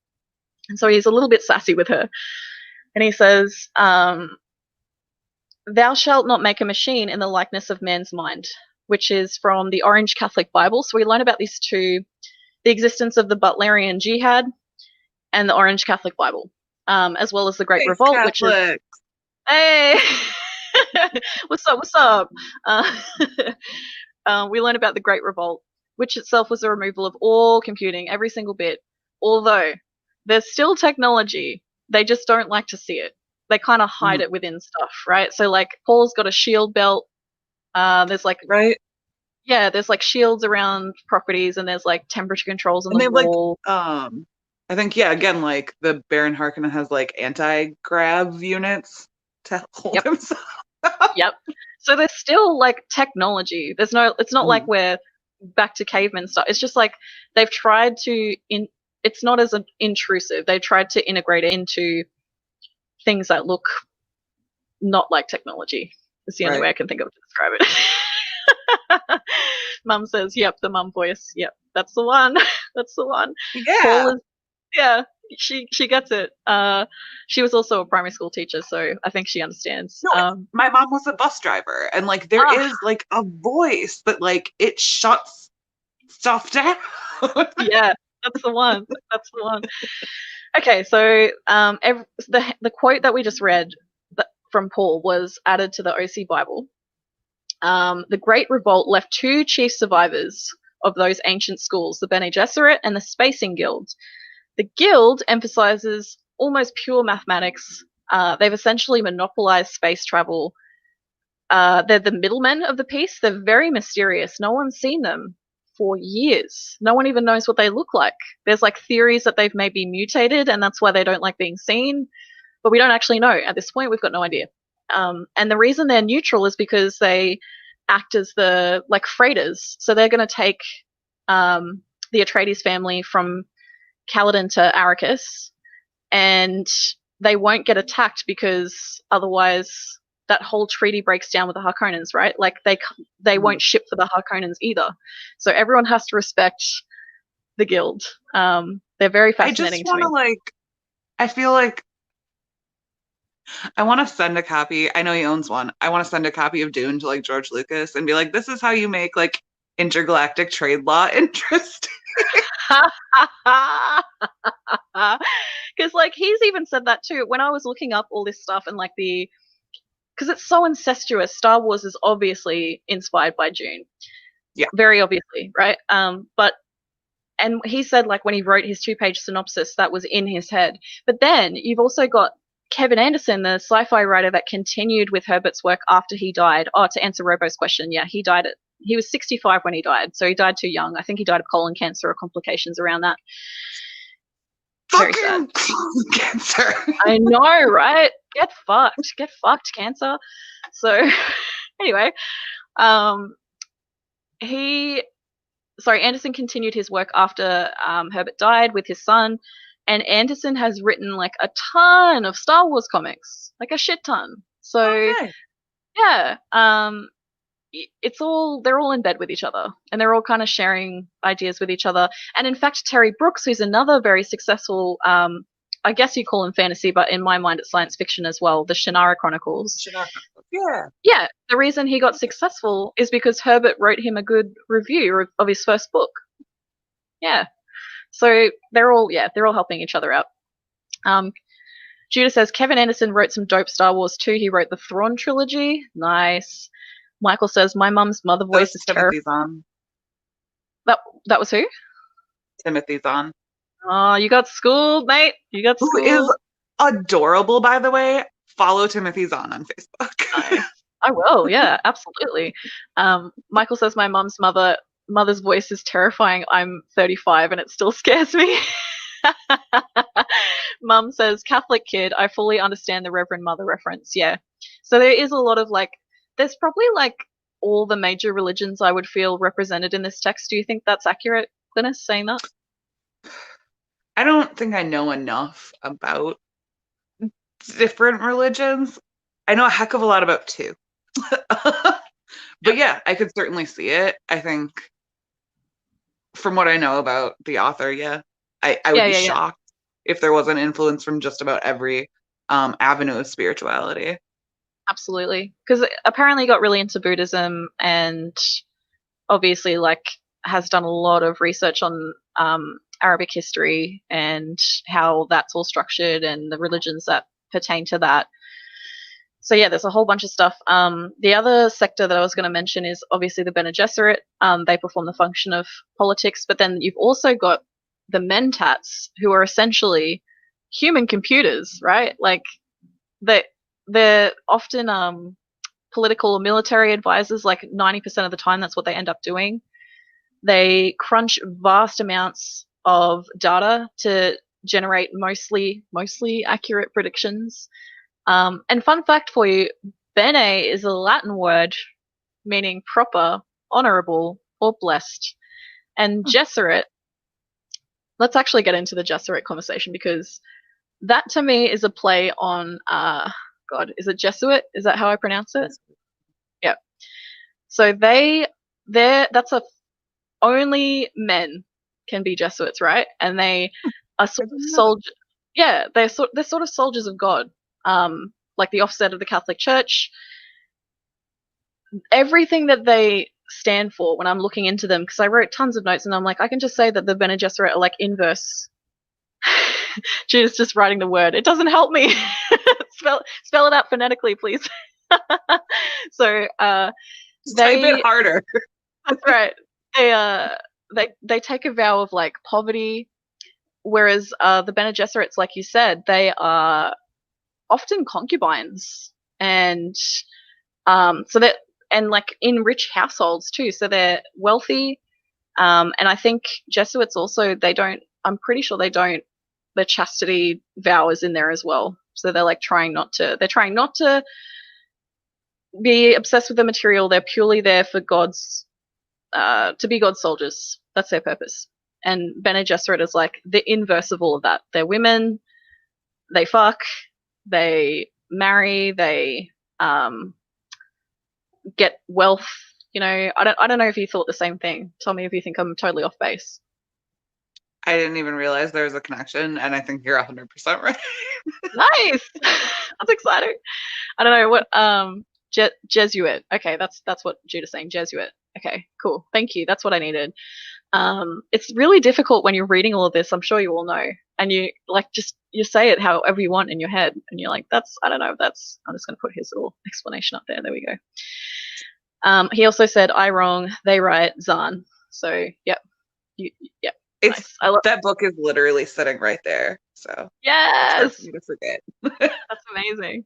And so he's a little bit sassy with her, and he says, "Thou shalt not make a machine in the likeness of man's mind," which is from the Orange Catholic Bible. So we learn about these two. The existence of the Butlerian Jihad and the Orange Catholic Bible, as well as the Great Revolt, Catholics. which is hey, what's up? We learn about the Great Revolt, which itself was the removal of all computing, every single bit. Although there's still technology, they just don't like to see it. They kind of hide it within stuff, right? So like Paul's got a shield belt. There's like right. Yeah, there's like shields around properties, and there's like temperature controls on the wall. Like, I think again, like the Baron Harkonnen has like anti-grav units to hold himself. Yep. So there's still like technology. It's not like we're back to caveman stuff. It's just like they've tried to it's not as intrusive. They tried to integrate it into things that look not like technology. It's the only way I can think of to describe it. Mum says, yep, the mum voice. Yep, that's the one. That's the one. Yeah. She gets it. She was also a primary school teacher, so I think she understands. No, my mom was a bus driver, and like there is like a voice that like it shuts stuff down. Yeah, that's the one. That's the one. Okay, so the quote that we just read from Paul was added to the OC Bible. The Great Revolt left two chief survivors of those ancient schools, the Bene Gesserit and the Spacing Guild. The Guild emphasizes almost pure mathematics. They've essentially monopolized space travel. They're the middlemen of the piece. They're very mysterious. No one's seen them for years. No one even knows what they look like. There's like theories that they've maybe mutated, and that's why they don't like being seen. But we don't actually know. At this point, we've got no idea. And the reason they're neutral is because they act as the like freighters. So they're going to take the Atreides family from Caladan to Arrakis, and they won't get attacked because otherwise that whole treaty breaks down with the Harkonnens, right? Like they won't ship for the Harkonnens either. So everyone has to respect the Guild. They're very fascinating to me. I feel like I want to send a copy. I know he owns one. I want to send a copy of Dune to like George Lucas and be like, this is how you make like intergalactic trade law interesting. Because like he's even said that too. When I was looking up all this stuff and like because it's so incestuous. Star Wars is obviously inspired by Dune. Yeah. Very obviously, right? And he said like when he wrote his 2-page synopsis, that was in his head. But then you've also got Kevin Anderson, the sci-fi writer that continued with Herbert's work after he died. Oh, to answer Robo's question, yeah, he was 65 when he died, so he died too young. I think he died of colon cancer or complications around that. Very sad. Colon cancer. I know, right? Get fucked, cancer. So, anyway, Anderson continued his work after Herbert died with his son, and Anderson has written like a ton of Star Wars comics, like a shit ton. So, Okay. yeah, they're all in bed with each other, and they're all kind of sharing ideas with each other. And in fact, Terry Brooks, who's another very successful, I guess you call him fantasy, but in my mind it's science fiction as well, the Shannara Chronicles. Yeah, the reason he got successful is because Herbert wrote him a good review of his first book. Yeah. So they're all helping each other out. Judah says Kevin Anderson wrote some dope Star Wars too. He wrote the Thrawn trilogy. Nice. Michael says my mum's mother voice is terrible. That was who? Timothy Zahn. Oh, you got schooled, mate. You got schooled. Who is adorable, by the way. Follow Timothy Zahn on Facebook. I will, yeah, absolutely. Michael says my mother's voice is terrifying. I'm 35 and it still scares me. Mum says Catholic kid. I fully understand the Reverend Mother reference. Yeah. So there is a lot of like, there's probably like all the major religions I would feel represented in this text. Do you think that's accurate, Glynis, saying that? I don't think I know enough about different religions. I know a heck of a lot about two. But yeah, I could certainly see it. I think from what I know about the author, yeah, I would be shocked if there was an influence from just about every avenue of spirituality. Absolutely. Because apparently he got really into Buddhism and obviously like has done a lot of research on Arabic history and how that's all structured and the religions that pertain to that. So yeah, there's a whole bunch of stuff. The other sector that I was going to mention is obviously the Bene Gesserit. They perform the function of politics, but then you've also got the Mentats, who are essentially human computers, right? Like they're often political or military advisors. Like 90% of the time, that's what they end up doing. They crunch vast amounts of data to generate mostly accurate predictions. And fun fact for you, bene is a Latin word meaning proper, honorable, or blessed. And Gesserit, let's actually get into the Gesserit conversation because that to me is a play on, is it Jesuit? Is that how I pronounce it? Yeah. So that's only men can be Jesuits, right? And they are sort of soldiers. Yeah, they're sort of soldiers of God, like the offset of the Catholic Church. Everything that they stand for, when I'm looking into them, because I wrote tons of notes, and I'm like, I can just say that the Bene Gesserit are like inverse. Judah's just writing the word. It doesn't help me. Spell it out phonetically, please. So type it harder. That's right. They take a vow of like poverty, whereas the Bene Gesserits, like you said, they are often concubines, and like in rich households too. So they're wealthy, and I think Jesuits also I'm pretty sure they don't. The chastity vow is in there as well. So they're like trying not to be obsessed with the material. They're purely there for God's. To be God's soldiers. That's their purpose. And Bene Gesserit is like the inverse of all of that. They're women, they fuck, they marry, they get wealth. You know, I don't know if you thought the same thing. Tell me if you think I'm totally off base. I didn't even realize there was a connection, and I think you're 100% right. Nice. That's exciting. I don't know what Jesuit. Okay, that's what Judah's saying. Jesuit. Okay, cool. Thank you. That's what I needed. It's really difficult when you're reading all of this. I'm sure you all know. and you like you say it however you want in your head, and you're like, I don't know if that's. I'm just going to put his little explanation up there. There we go. He also said, "I wrong, they right, Zahn." So yep, yep. It's Nice. I love that book is literally sitting right there. So yes, it's hard for me to forget. that's amazing.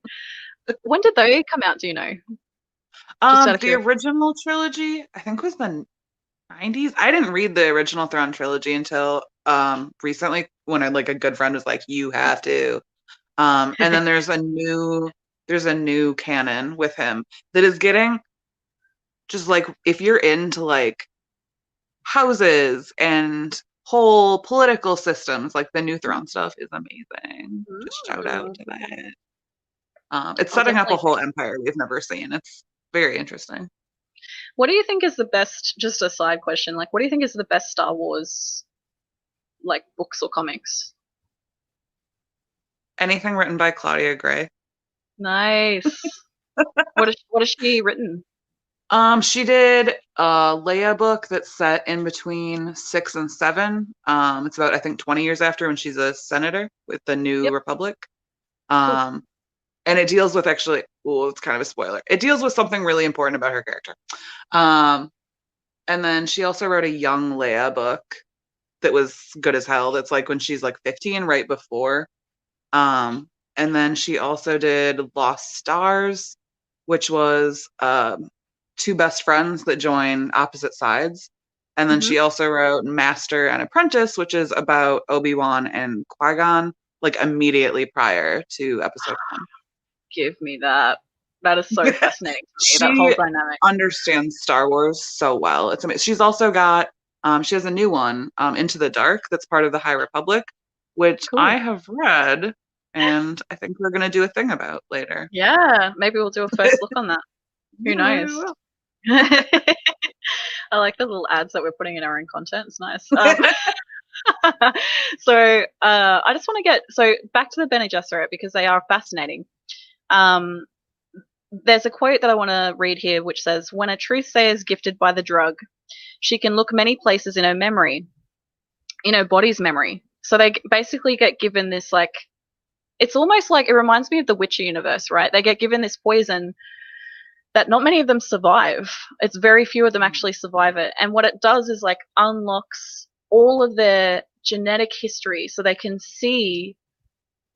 When did they come out? Do you know? The original trilogy, I think, was the 90s. I didn't read the original Thrawn trilogy until recently, when a good friend was like, "You have to." And then there's a new canon with him that is getting just like, if you're into like houses and whole political systems, like the new Thrawn stuff is amazing. Just shout out to that. It's setting up a whole empire we've never seen. It's very interesting. What do you think is the best, just a side question, like what do you think is the best Star Wars like books or comics? Anything written by Claudia Gray. Nice. What has she written? She did a Leia book that's set in between 6 and 7. It's about, I think, 20 years after, when she's a senator with the New Republic. Cool. And it deals with, actually, it's kind of a spoiler. It deals with something really important about her character. And then she also wrote a young Leia book that was good as hell. That's like when she's like 15, right before. And then she also did Lost Stars, which was two best friends that join opposite sides. And then she also wrote Master and Apprentice, which is about Obi-Wan and Qui-Gon, like immediately prior to episode 1. Give me that. That is so fascinating to me, that whole dynamic. Understands Star Wars so well. It's amazing. She's also got, she has a new one, Into the Dark, that's part of the High Republic, which I have read, and I think we're going to do a thing about later. Yeah, maybe we'll do a first look on that. Who knows? I like the little ads that we're putting in our own content. It's nice. So I just want to get back to the Bene Gesserit, because they are fascinating. There's a quote that I want to read here, which says, "When a truthsayer is gifted by the drug, she can look many places in her memory, in her body's memory." So they basically get given this, like, it's almost like, it reminds me of the Witcher universe, right? They get given this poison that not many of them survive. It's very few of them actually survive it. And what it does is like unlocks all of their genetic history, so they can see,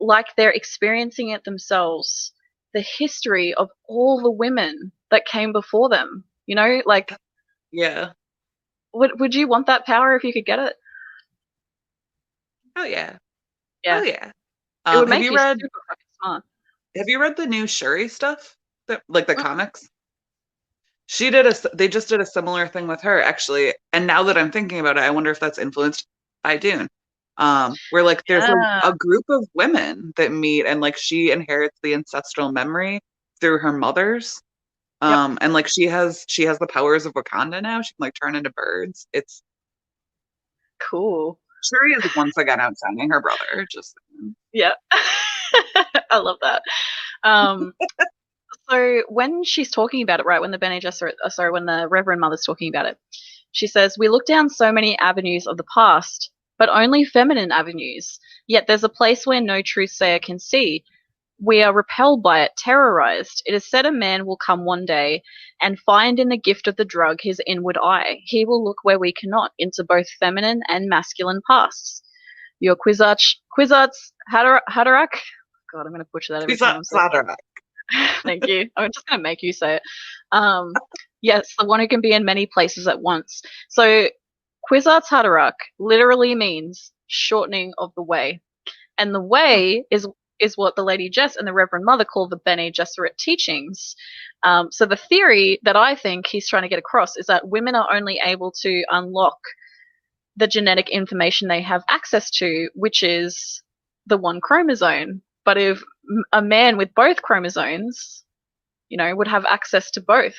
like they're experiencing it themselves, the history of all the women that came before them. You know, like, yeah. Would you want that power if you could get it? Oh yeah. Yeah. Oh yeah. It would make you super fucking smart. Have you read the new Shuri stuff? Like the comics? They just did a similar thing with her, actually. And now that I'm thinking about it, I wonder if that's influenced by Dune. Where like there's a group of women that meet, and like she inherits the ancestral memory through her mothers. And like she has the powers of Wakanda now. She can like turn into birds. It's cool. Shuri is once again outshining her brother. Just yeah. I love that. So when she's talking about it, right, when the Bene Gesserit, when the Reverend Mother's talking about it, she says, "We look down so many avenues of the past, but only feminine avenues. Yet there's a place where no truthsayer can see. We are repelled by it, terrorized. It is said a man will come one day and find in the gift of the drug his inward eye. He will look where we cannot, into both feminine and masculine pasts. Your Kwisatz Haderach." God, I'm going to butcher that every time. Thank you. I'm just going to make you say it. Yes, the one who can be in many places at once. So Kwisatz Haderach literally means shortening of the way. And the way is what the Lady Jess and the Reverend Mother call the Bene Gesserit teachings. So the theory that I think he's trying to get across is that women are only able to unlock the genetic information they have access to, which is the one chromosome. But if a man with both chromosomes, you know, would have access to both.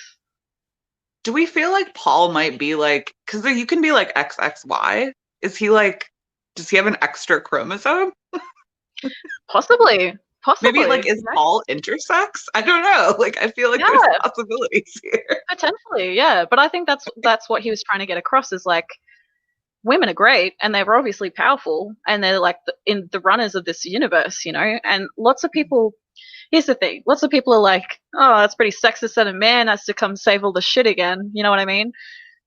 Do we feel like Paul might be like, because you can be like XXY? Is he like, does he have an extra chromosome? Possibly. Maybe like, is Paul intersex? I don't know. Like, I feel like there's possibilities here. Potentially, yeah. But I think that's what he was trying to get across, is like, women are great and they're obviously powerful and they're like in the runners of this universe, and lots of people, here's the thing, lots of people are like, oh, that's pretty sexist that a man has to come save all the shit again, you know what I mean?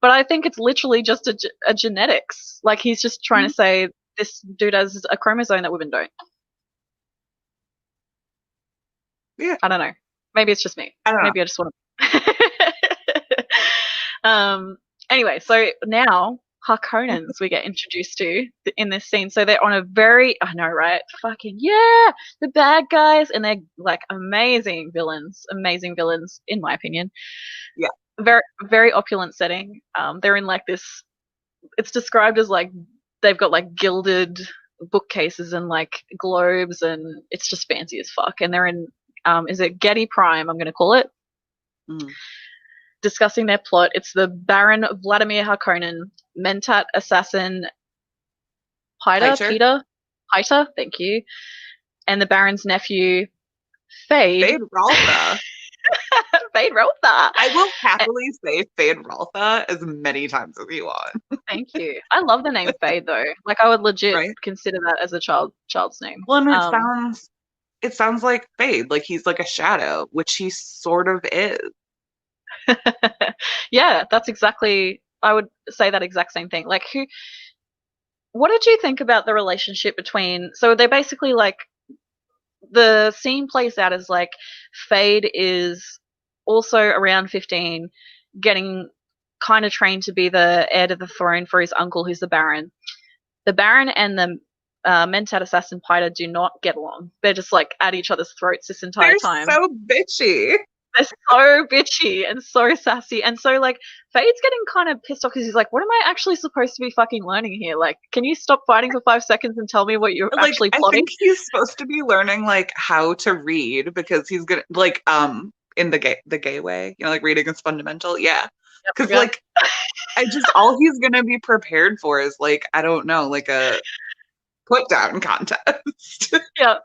But I think it's literally just a genetics. Like, he's just trying to say this dude has a chromosome that women don't. Yeah. I don't know. Maybe it's just me. I don't know. Maybe I just want to. Anyway, so now Harkonnens we get introduced to in this scene. So they're on a very, I know, right? Fucking yeah, the bad guys, and they're like amazing villains in my opinion. Yeah. Very, very opulent setting. They're in like this. It's described as like they've got like gilded bookcases and like globes, and it's just fancy as fuck. And they're in, is it Getty Prime? I'm going to call it. Discussing their plot. It's the Baron Vladimir Harkonnen, Mentat assassin Peter, thank you, and the Baron's nephew, Fade Raltha. Fade Raltha. I will happily say Fade Raltha as many times as you want. Thank you. I love the name Fade though. Like, I would legit consider that as a child's name. Well, and it sounds like Fade, like he's like a shadow, which he sort of is. Yeah, that's exactly, I would say that exact same thing. Like, what did you think about the relationship between, so they're basically like, the scene plays out as like Fade is also around 15, getting kind of trained to be the heir to the throne for his uncle, who's the Baron. The Baron and the Mentat assassin Peter do not get along. They're just like at each other's throats this entire time. They're so bitchy. They're so bitchy and so sassy. And so, like, Fade's getting kind of pissed off because he's like, what am I actually supposed to be fucking learning here? Like, can you stop fighting for 5 seconds and tell me what you're actually plotting? I think he's supposed to be learning, like, how to read because he's gonna, like, in the gay way, like, reading is fundamental. Yeah. Because, like, all he's gonna be prepared for is, like, I don't know, like a put down contest. Yeah.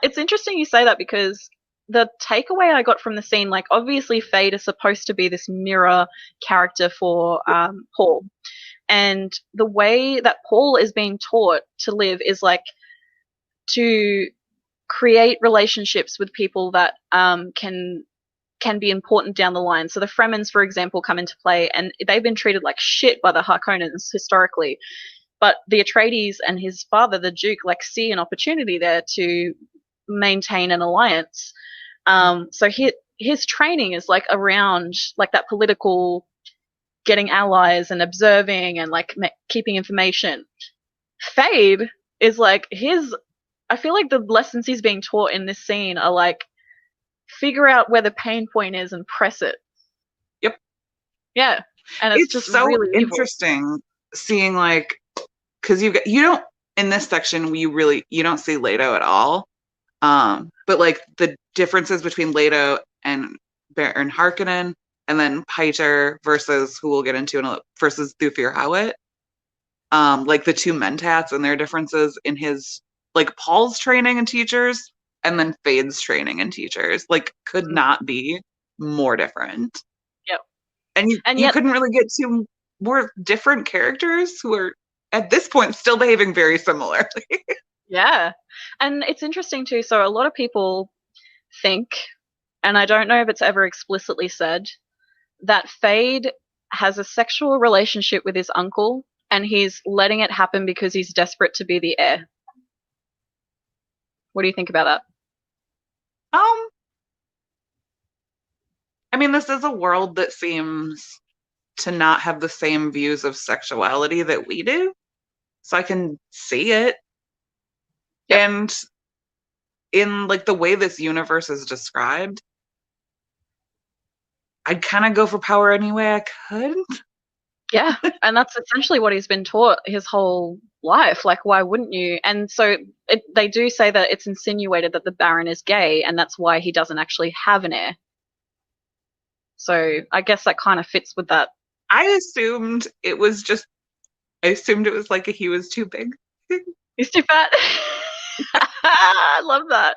It's interesting you say that because the takeaway I got from the scene, like, obviously Fade is supposed to be this mirror character for Paul. And the way that Paul is being taught to live is, like, to create relationships with people that can be important down the line. So the Fremens, for example, come into play, and they've been treated like shit by the Harkonnens historically. But the Atreides and his father, the Duke, like, see an opportunity there to maintain an alliance. So his training is like around like that political, getting allies and observing and like keeping information. Fade is like I feel like the lessons he's being taught in this scene are like, figure out where the pain point is and press it. Yep. Yeah. And it's just so really interesting seeing, like, because you don't, in this section, you don't see Leto at all. But like the differences between Leto and Baron Harkonnen, and then Peter versus, who we'll get into versus Thufir Hawat, like the two Mentats and their differences in his, like, Paul's training and teachers, and then Fade's training and teachers, like, could not be more different. Yep. And you couldn't really get two more different characters who are at this point still behaving very similarly. Yeah. And it's interesting too. So a lot of people think, and I don't know if it's ever explicitly said, that Fade has a sexual relationship with his uncle and he's letting it happen because he's desperate to be the heir. What do you think about that? I mean, this is a world that seems to not have the same views of sexuality that we do. So I can see it. Yep. And in, like, the way this universe is described, I'd kind of go for power any way I could. Yeah, and that's essentially what he's been taught his whole life. Like, why wouldn't you? And so they do say that it's insinuated that the Baron is gay, and that's why he doesn't actually have an heir. So I guess that kind of fits with that. I assumed it was like he was too big. He's too fat. I love that.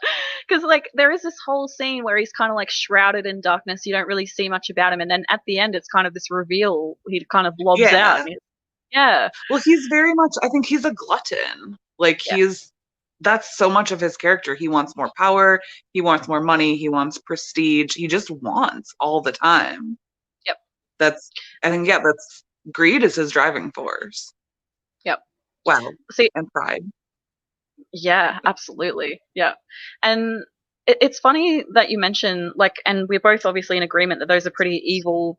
Because like there is this whole scene where he's kind of like shrouded in darkness. You don't really see much about him, and then at the end, it's kind of this reveal. He kind of blobs out. Yeah. Yeah, Well, he's very much, I think he's a glutton. Like yeah, that's so much of his character. He wants more power, he wants more money, he wants prestige. He just wants all the time. yep, That's, I think, yeah, that's greed is his driving force. yep. Wow. See, And pride. yeah, absolutely, yeah. And it's funny that you mention like, and we're both obviously in agreement that those are pretty evil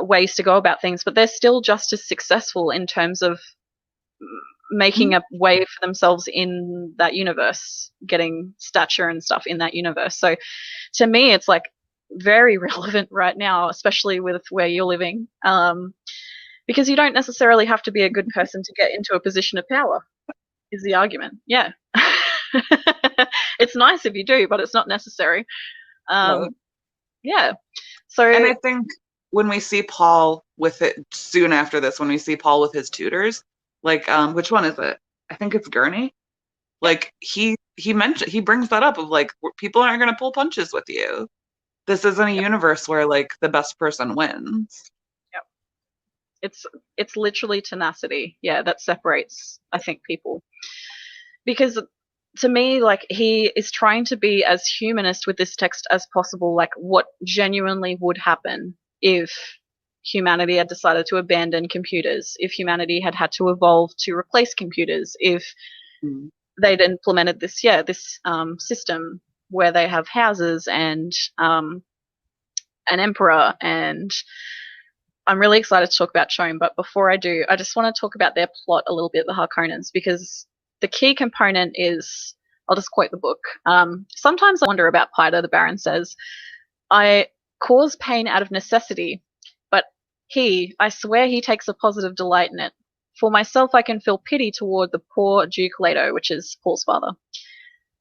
ways to go about things, but they're still just as successful in terms of making a way for themselves in that universe, getting stature and stuff in that universe. So to me, it's like very relevant right now, especially with where you're living, because you don't necessarily have to be a good person to get into a position of power, is the argument. Yeah. It's nice if you do, but it's not necessary. Right. Yeah. So, And I think when we see Paul with it soon after this, when we see Paul with his tutors, like, which one is it? I think it's Gurney. Like he brings that up of like people aren't going to pull punches with you. This isn't a yep, universe where like the best person wins. yep. It's literally tenacity, yeah, that separates, I think, people. Because to me, like he is trying to be as humanist with this text as possible, like what genuinely would happen if humanity had decided to abandon computers, if humanity had had to evolve to replace computers, if Mm. they'd implemented this, yeah, this system where they have houses and an emperor. And I'm really excited to talk about Chome, but before I do, I just want to talk about their plot a little bit, the Harkonnens, because the key component is, I'll just quote the book. Sometimes I wonder about Piter, the Baron says, I cause pain out of necessity, but I swear he takes a positive delight in it. For myself, I can feel pity toward the poor Duke Leto, which is Paul's father.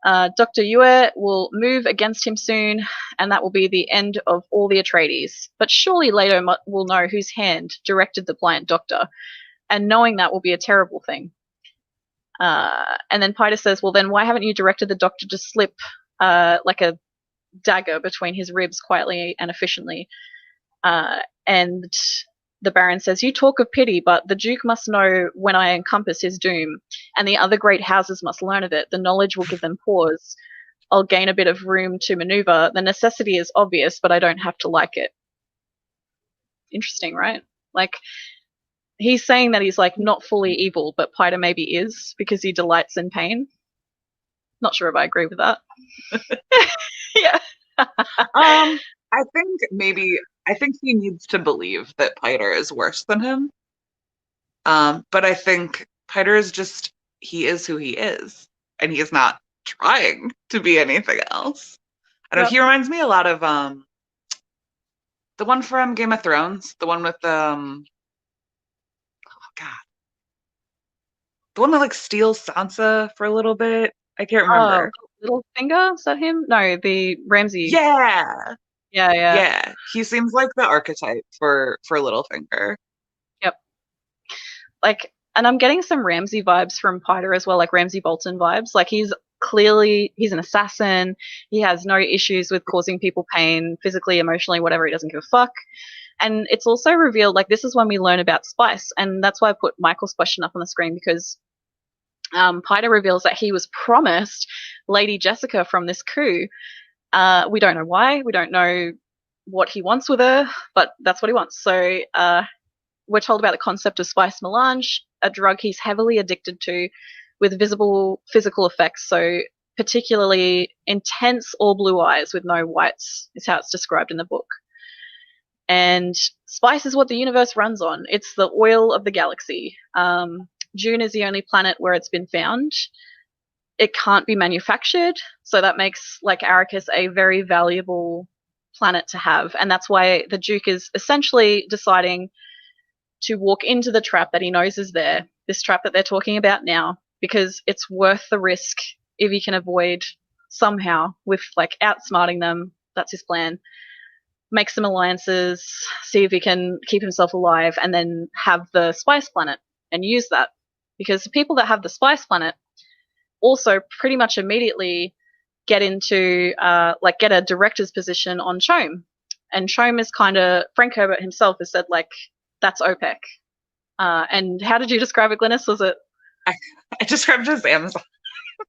Dr. Yue will move against him soon, and that will be the end of all the Atreides. But surely Leto will know whose hand directed the blind doctor, and knowing that will be a terrible thing. And then Piter says, well, then why haven't you directed the doctor to slip like a dagger between his ribs quietly and efficiently? And the Baron says, you talk of pity, but the Duke must know when I encompass his doom, and the other great houses must learn of it. The knowledge will give them pause. I'll gain a bit of room to maneuver. The necessity is obvious, but I don't have to like it. Interesting, right? Like, he's saying that he's like not fully evil, but Piter maybe is because he delights in pain. Not sure if I agree with that. Yeah. I think he needs to believe that Piter is worse than him. But I think Piter is just, he is who he is, and he is not trying to be anything else. I don't know, Yep. he reminds me a lot of the one from Game of Thrones, the one with oh god. The one that like steals Sansa for a little bit. I can't Oh, remember. Littlefinger? Is that him? No, the Ramsey. Yeah. Yeah, yeah. Yeah. He seems like the archetype for Littlefinger. Yep. Like, and I'm getting some Ramsey vibes from Piter as well, like Ramsey Bolton vibes. Like he's an assassin. He has no issues with causing people pain, physically, emotionally, whatever. He doesn't give a fuck. And it's also revealed, like this is when we learn about Spice, and that's why I put Michael's question up on the screen, because Piter reveals that he was promised Lady Jessica from this coup. We don't know why. We don't know what he wants with her, but that's what he wants. So we're told about the concept of spice melange, a drug he's heavily addicted to with visible physical effects. So particularly intense all blue eyes with no whites is how it's described in the book. And spice is what the universe runs on. It's the oil of the galaxy. Dune is the only planet where it's been found. It can't be manufactured, so that makes like Arrakis a very valuable planet to have, and that's why the Duke is essentially deciding to walk into the trap that he knows is there, this trap that they're talking about now, because it's worth the risk if he can avoid somehow with like outsmarting them. That's his plan. Make some alliances, see if he can keep himself alive, and then have the spice planet and use that, because the people that have the spice planet also pretty much immediately get into like get a director's position on Chome. And Chome is kind of, Frank Herbert himself has said, like, that's OPEC. And how did you describe it, Glynis? Was it? I described it as Amazon.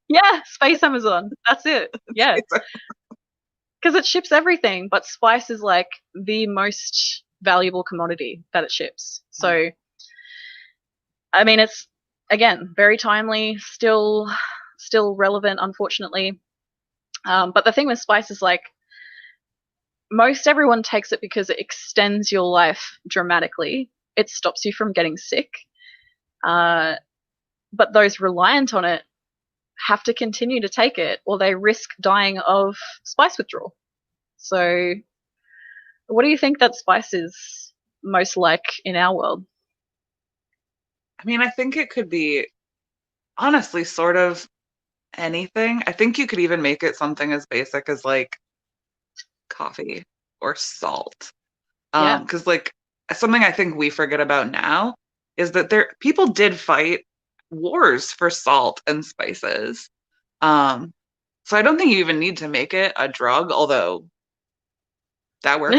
Yeah, Space Amazon. That's it. Yeah. Because it ships everything, but spice is like the most valuable commodity that it ships. So, I mean, it's, again, very timely, still relevant, unfortunately. But the thing with spice is, like, most everyone takes it because it extends your life dramatically. It stops you from getting sick. But those reliant on it have to continue to take it, or they risk dying of spice withdrawal. So what do you think that spice is most like in our world? I mean, I think it could be, honestly, sort of anything. I think you could even make it something as basic as, like, coffee or salt. Yeah. Because, like, something I think we forget about now is that people did fight wars for salt and spices. So I don't think you even need to make it a drug, although that works.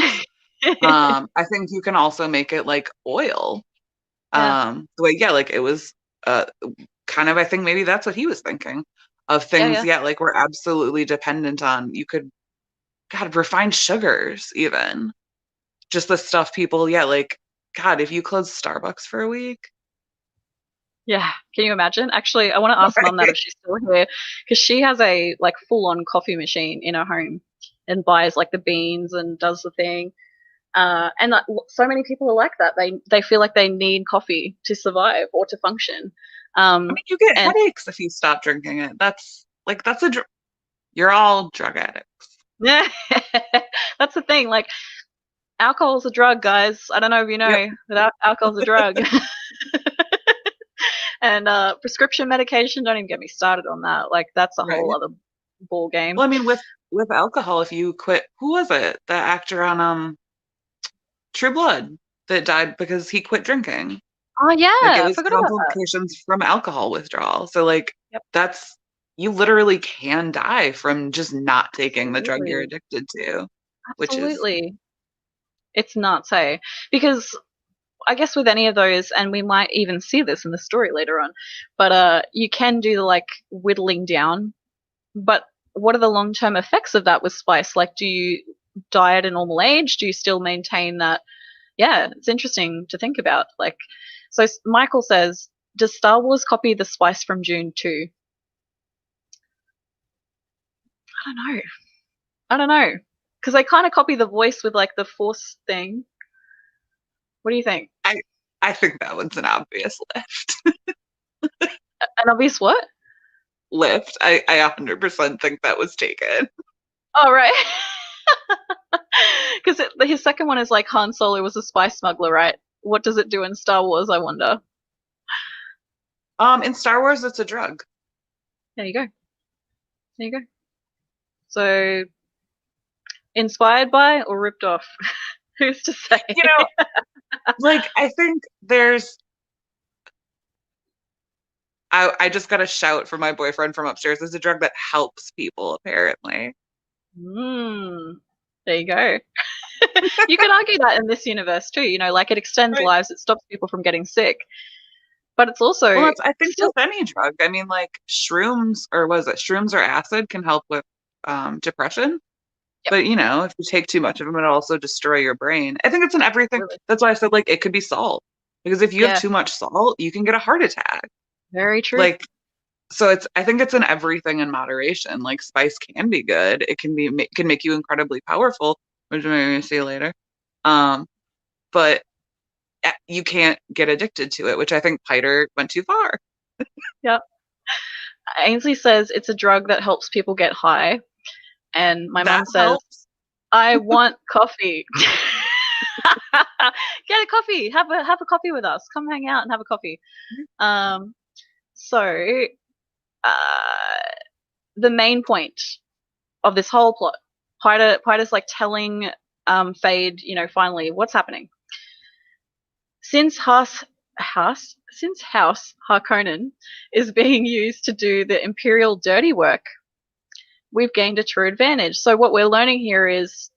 I think you can also make it like oil. Yeah. The way, yeah, like it was kind of, I think maybe that's what he was thinking of things. Yeah. Like we're absolutely dependent on. You could, God, refined sugars, even just the stuff people, like, God, if you close Starbucks for a week. Yeah. Can you imagine? Actually, I want to ask Mum that if she's still here, because she has a like full-on coffee machine in her home and buys like the beans and does the thing. And so many people are like that. They feel like they need coffee to survive or to function. I mean, you get headaches if you stop drinking it. That's you're all drug addicts. Yeah, that's the thing. Like, alcohol's a drug, guys. I don't know if you know that alcohol's a drug. And prescription medication, don't even get me started on that. Like, that's a whole other ball game. Well, I mean, with alcohol, if you quit, who was it? The actor on True Blood that died because he quit drinking. Oh yeah, Like it I was forgot about that. complications from alcohol withdrawal. So like that's, you literally can die from just not taking the drug you're addicted to. Absolutely. Which is, it's nuts, hey? Because I guess with any of those, and we might even see this in the story later on, but you can do the like whittling down. But what are the long-term effects of that with spice? Like, do you die at a normal age? Do you still maintain that? Yeah, it's interesting to think about. Like, so Michael says, does Star Wars copy the spice from Dune too? I don't know. Because they kind of copy the voice with like the force thing. What do you think? I think that one's an obvious lift. An obvious what? Lift. I 100% think that was taken. Oh, right. Because his second one is like Han Solo was a spice smuggler, right? What does it do in Star Wars, I wonder? In Star Wars, it's a drug. There you go. There you go. So, inspired by or ripped off? Who's to say? You know, like, I think there's, I just got a shout from my boyfriend from upstairs. It's a drug that helps people, apparently. There you go. You can argue that in this universe too, you know, like it extends lives, it stops people from getting sick. But it's also, well, I think with any drug. I mean, like shrooms, or was it shrooms or acid can help with depression. But you know, if you take too much of them, it'll also destroy your brain. I think it's in everything. Really? That's why I said like it could be salt, because if you have too much salt, you can get a heart attack. Very true. Like, so I think it's in everything in moderation. Like spice can be good. It can make you incredibly powerful, which I'm going to see later. But you can't get addicted to it, which I think Piter went too far. Yep. Ainsley says it's a drug that helps people get high. And my mum says, I want coffee. Get a coffee. Have a coffee with us. Come hang out and have a coffee. So the main point of this whole plot, Piter's like telling Fade, you know, finally what's happening. Since House Harkonnen is being used to do the Imperial dirty work, we've gained a true advantage. So what we're learning here is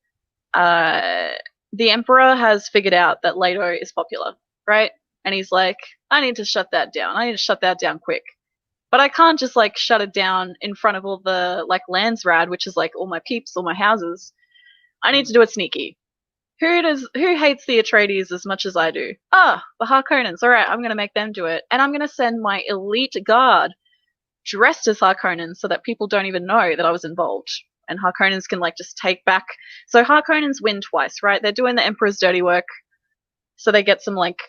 the Emperor has figured out that Leto is popular, right? And he's like, I need to shut that down. I need to shut that down quick. But I can't just like shut it down in front of all the like Landsrad, which is like all my peeps, all my houses. I need to do it sneaky. Who hates the Atreides as much as I do? The Harkonnens. All right, I'm going to make them do it. And I'm going to send my elite guard dressed as Harkonnens so that people don't even know that I was involved. And Harkonnens can like just take back. So Harkonnens win twice, right? They're doing the Emperor's dirty work. So they get some like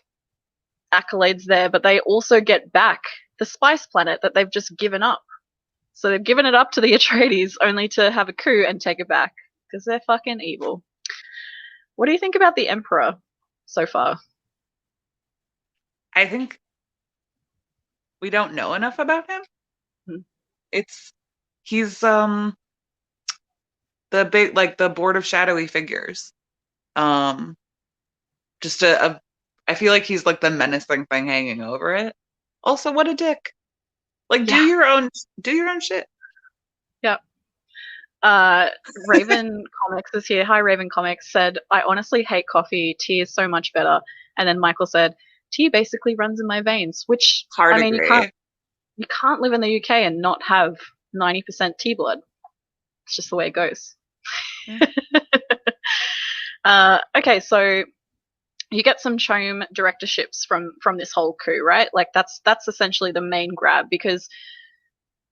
accolades there, but they also get back the Spice Planet that they've just given up. So they've given it up to the Atreides only to have a coup and take it back because they're fucking evil. What do you think about the Emperor so far? I think we don't know enough about him. He's the big, like, the board of shadowy figures. Just I feel like he's like the menacing thing hanging over it. Also, what a dick. Like, do your own shit. Yep. Raven Comics is here. Hi, Raven Comics said, I honestly hate coffee. Tea is so much better. And then Michael said, tea basically runs in my veins, which Hard agree. You can't live in the UK and not have 90% tea blood. It's just the way it goes. Okay, so you get some CHOAM directorships from this whole coup, right? Like that's essentially the main grab, because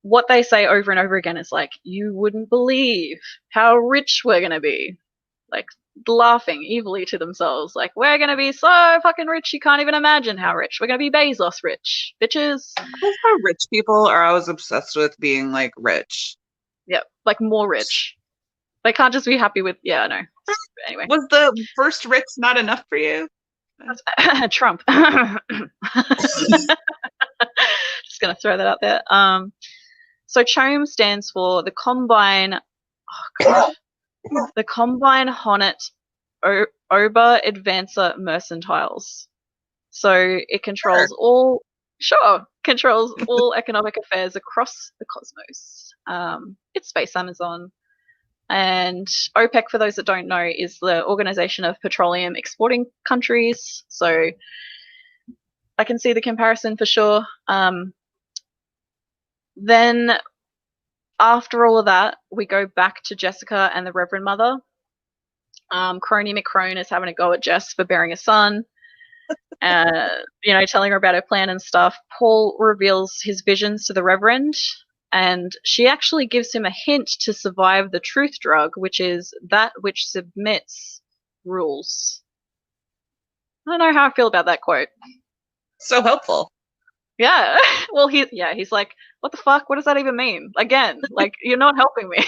what they say over and over again is like, you wouldn't believe how rich we're going to be. Like laughing evilly to themselves. Like, we're going to be so fucking rich you can't even imagine how rich. We're going to be Bezos rich, bitches. That's how rich people are always obsessed with being like rich. Yep, like more rich. They can't just be happy with, I know. Anyway. Was the first rich not enough for you? Trump. Just going to throw that out there. So CHOAM stands for the Combine Honnet Ober Advancer Mercantiles. So it controls all economic affairs across the cosmos. It's Space Amazon. And OPEC, for those that don't know, is the Organization of Petroleum Exporting Countries. So I can see the comparison for sure. Then after all of that, we go back to Jessica and the Reverend Mother. Crony McCrone is having a go at Jess for bearing a son. Telling her about her plan and stuff. Paul reveals his visions to the Reverend, and she actually gives him a hint to survive the truth drug, which is that which submits rules. I don't know how I feel about that quote. So helpful. Yeah. Well, he's like, what the fuck? What does that even mean? Again, like, you're not helping me.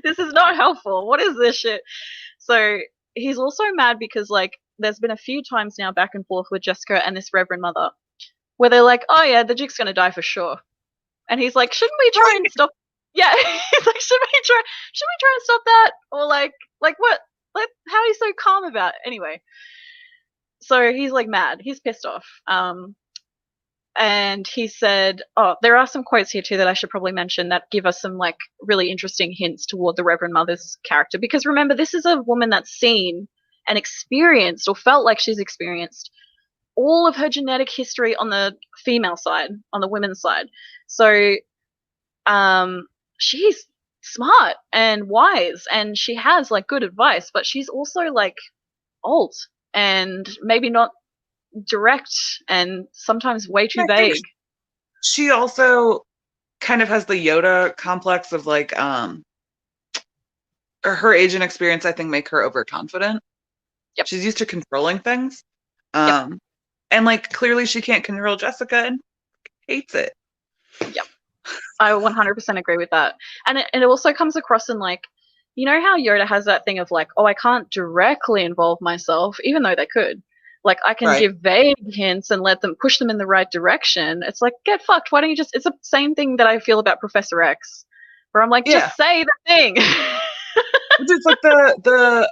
This is not helpful. What is this shit? So he's also mad because, like, there's been a few times now back and forth with Jessica and this Reverend Mother where they're like, oh yeah, the Duke's gonna die for sure. And he's like, shouldn't we try and stop? Yeah, he's like, should we try and stop that? Or like what? Like, how are you so calm about it? Anyway, so he's like mad. He's pissed off. And he said, there are some quotes here too that I should probably mention that give us some like really interesting hints toward the Reverend Mother's character. Because remember, this is a woman that's seen and experienced, or felt like she's experienced, all of her genetic history on the female side, on the women's side. So she's smart and wise, and she has like good advice, but she's also like old and maybe not direct and sometimes way too vague. She also kind of has the Yoda complex of like her age and experience, I think, make her overconfident. Yep. She's used to controlling things. And like clearly she can't control Jessica and hates it. Yep. I 100% agree with that. And it also comes across in like, you know how Yoda has that thing of like, oh, I can't directly involve myself, even though they could. Like, I can give vague hints and let them push them in the right direction. It's like, get fucked. Why don't you just... It's the same thing that I feel about Professor X, where I'm like, just say the thing. It's like the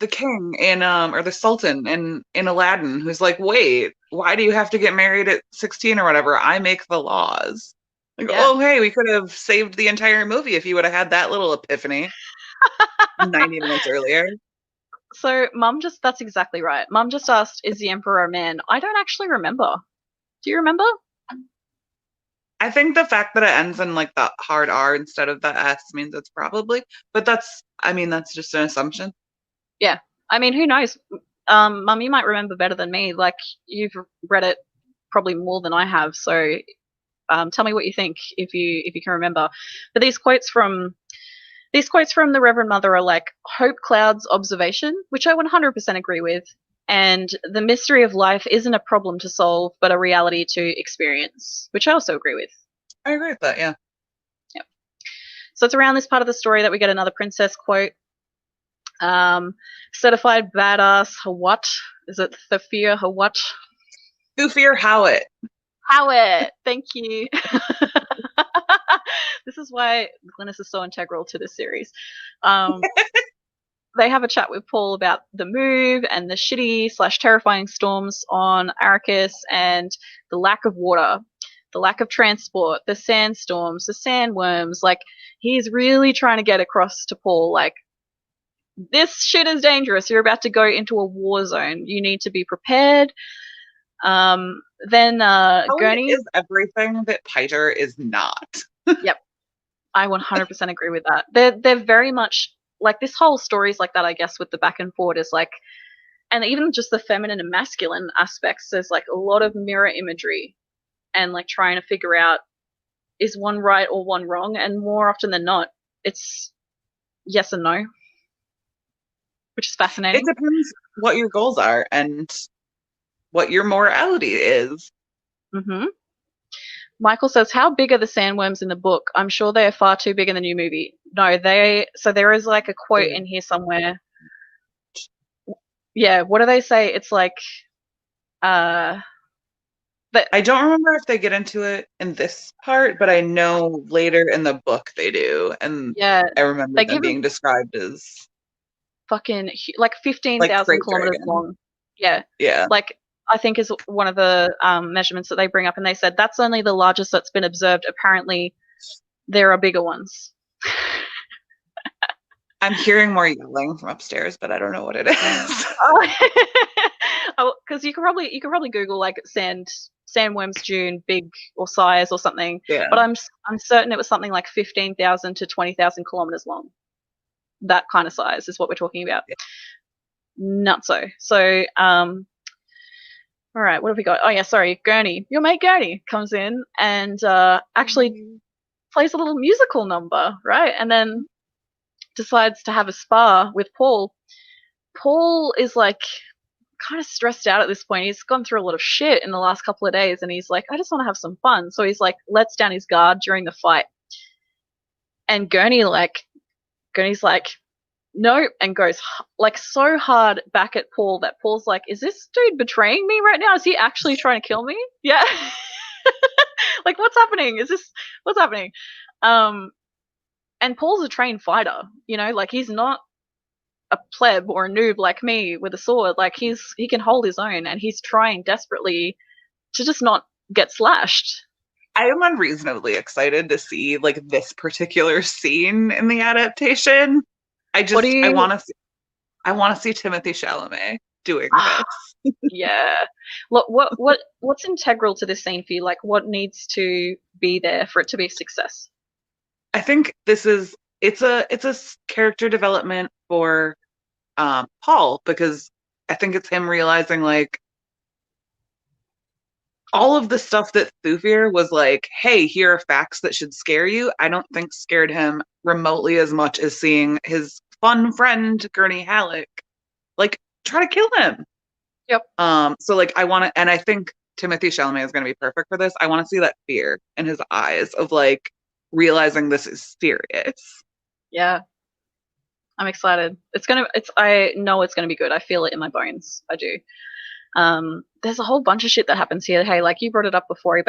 king in or the sultan in Aladdin, who's like, wait, why do you have to get married at 16 or whatever? I make the laws. Like, Yeah. oh, hey, we could have saved the entire movie if you would have had that little epiphany 90 minutes earlier. So that's exactly right. Mum just asked, is the Emperor a man? I don't actually remember. Do you remember? I think the fact that it ends in like the hard R instead of the S means it's probably, but that's just an assumption. Yeah. I mean, who knows? Mum, you might remember better than me. Like, you've read it probably more than I have. So tell me what you think if you can remember. But these quotes from the Reverend Mother are like Hope Cloud's observation, which I 100% agree with, and the mystery of life isn't a problem to solve, but a reality to experience, which I also agree with. I agree with that, yeah. Yep. So it's around this part of the story that we get another princess quote. Certified badass Hawat. Is it Thafir Hawat? Thufir Howat. Howat. Thank you. This is why Glynis is so integral to this series. They have a chat with Paul about the move and the shitty/terrifying storms on Arrakis and the lack of water, the lack of transport, the sandstorms, the sandworms. Like, he's really trying to get across to Paul, like, this shit is dangerous. You're about to go into a war zone. You need to be prepared. Then Gurney is everything that Piter is not. Yep, I 100% agree with that. They're very much like, this whole story is like that, I guess, with the back and forth is like, and even just the feminine and masculine aspects. There's like a lot of mirror imagery, and like trying to figure out, is one right or one wrong, and more often than not, it's yes and no, which is fascinating. It depends what your goals are and what your morality is. Mm-hmm. Michael says, how big are the sandworms in the book? I'm sure they are far too big in the new movie. No, so there is like a quote in here somewhere. Yeah, what do they say? It's like, I don't remember if they get into it in this part, but I know later in the book they do. And yeah, I remember them being described as fucking like 15,000 kilometers long. Yeah. Yeah. Like, I think is one of the measurements that they bring up, and they said that's only the largest that's been observed. Apparently, there are bigger ones. I'm hearing more yelling from upstairs, but I don't know what it is. Because you can probably Google like sandworms Dune big or size or something. Yeah. But I'm certain it was something like 15,000 to 20,000 kilometers long. That kind of size is what we're talking about. Yeah. Nutso. So all right, what have we got? Oh yeah, sorry, Gurney. Your mate Gurney comes in and actually plays a little musical number, right? And then decides to have a spar with Paul. Paul is like kind of stressed out at this point. He's gone through a lot of shit in the last couple of days, and he's like, I just want to have some fun. So he's like, lets down his guard during the fight. And Gurney's like, no, and goes like so hard back at Paul that Paul's like, is this dude betraying me right now? Is he actually trying to kill me? Yeah. Like, what's happening? What's happening? And Paul's a trained fighter, like, he's not a pleb or a noob like me with a sword. Like, he can hold his own, and he's trying desperately to just not get slashed. I am unreasonably excited to see like this particular scene in the adaptation. I want to see Timothée Chalamet doing this. Yeah. Look, what's integral to this scene for you? Like, what needs to be there for it to be a success? I think it's a character development for Paul, because I think it's him realizing like all of the stuff that Thufir was like, hey, here are facts that should scare you, I don't think scared him remotely as much as seeing his fun friend Gurney Halleck like try to kill him. Yep. So like and I think Timothée Chalamet is going to be perfect for this. I want to see that fear in his eyes of like realizing this is serious. Yeah. I'm excited. I know it's gonna be good. I feel it in my bones. I do. There's a whole bunch of shit that happens here. Hey, like you brought it up before.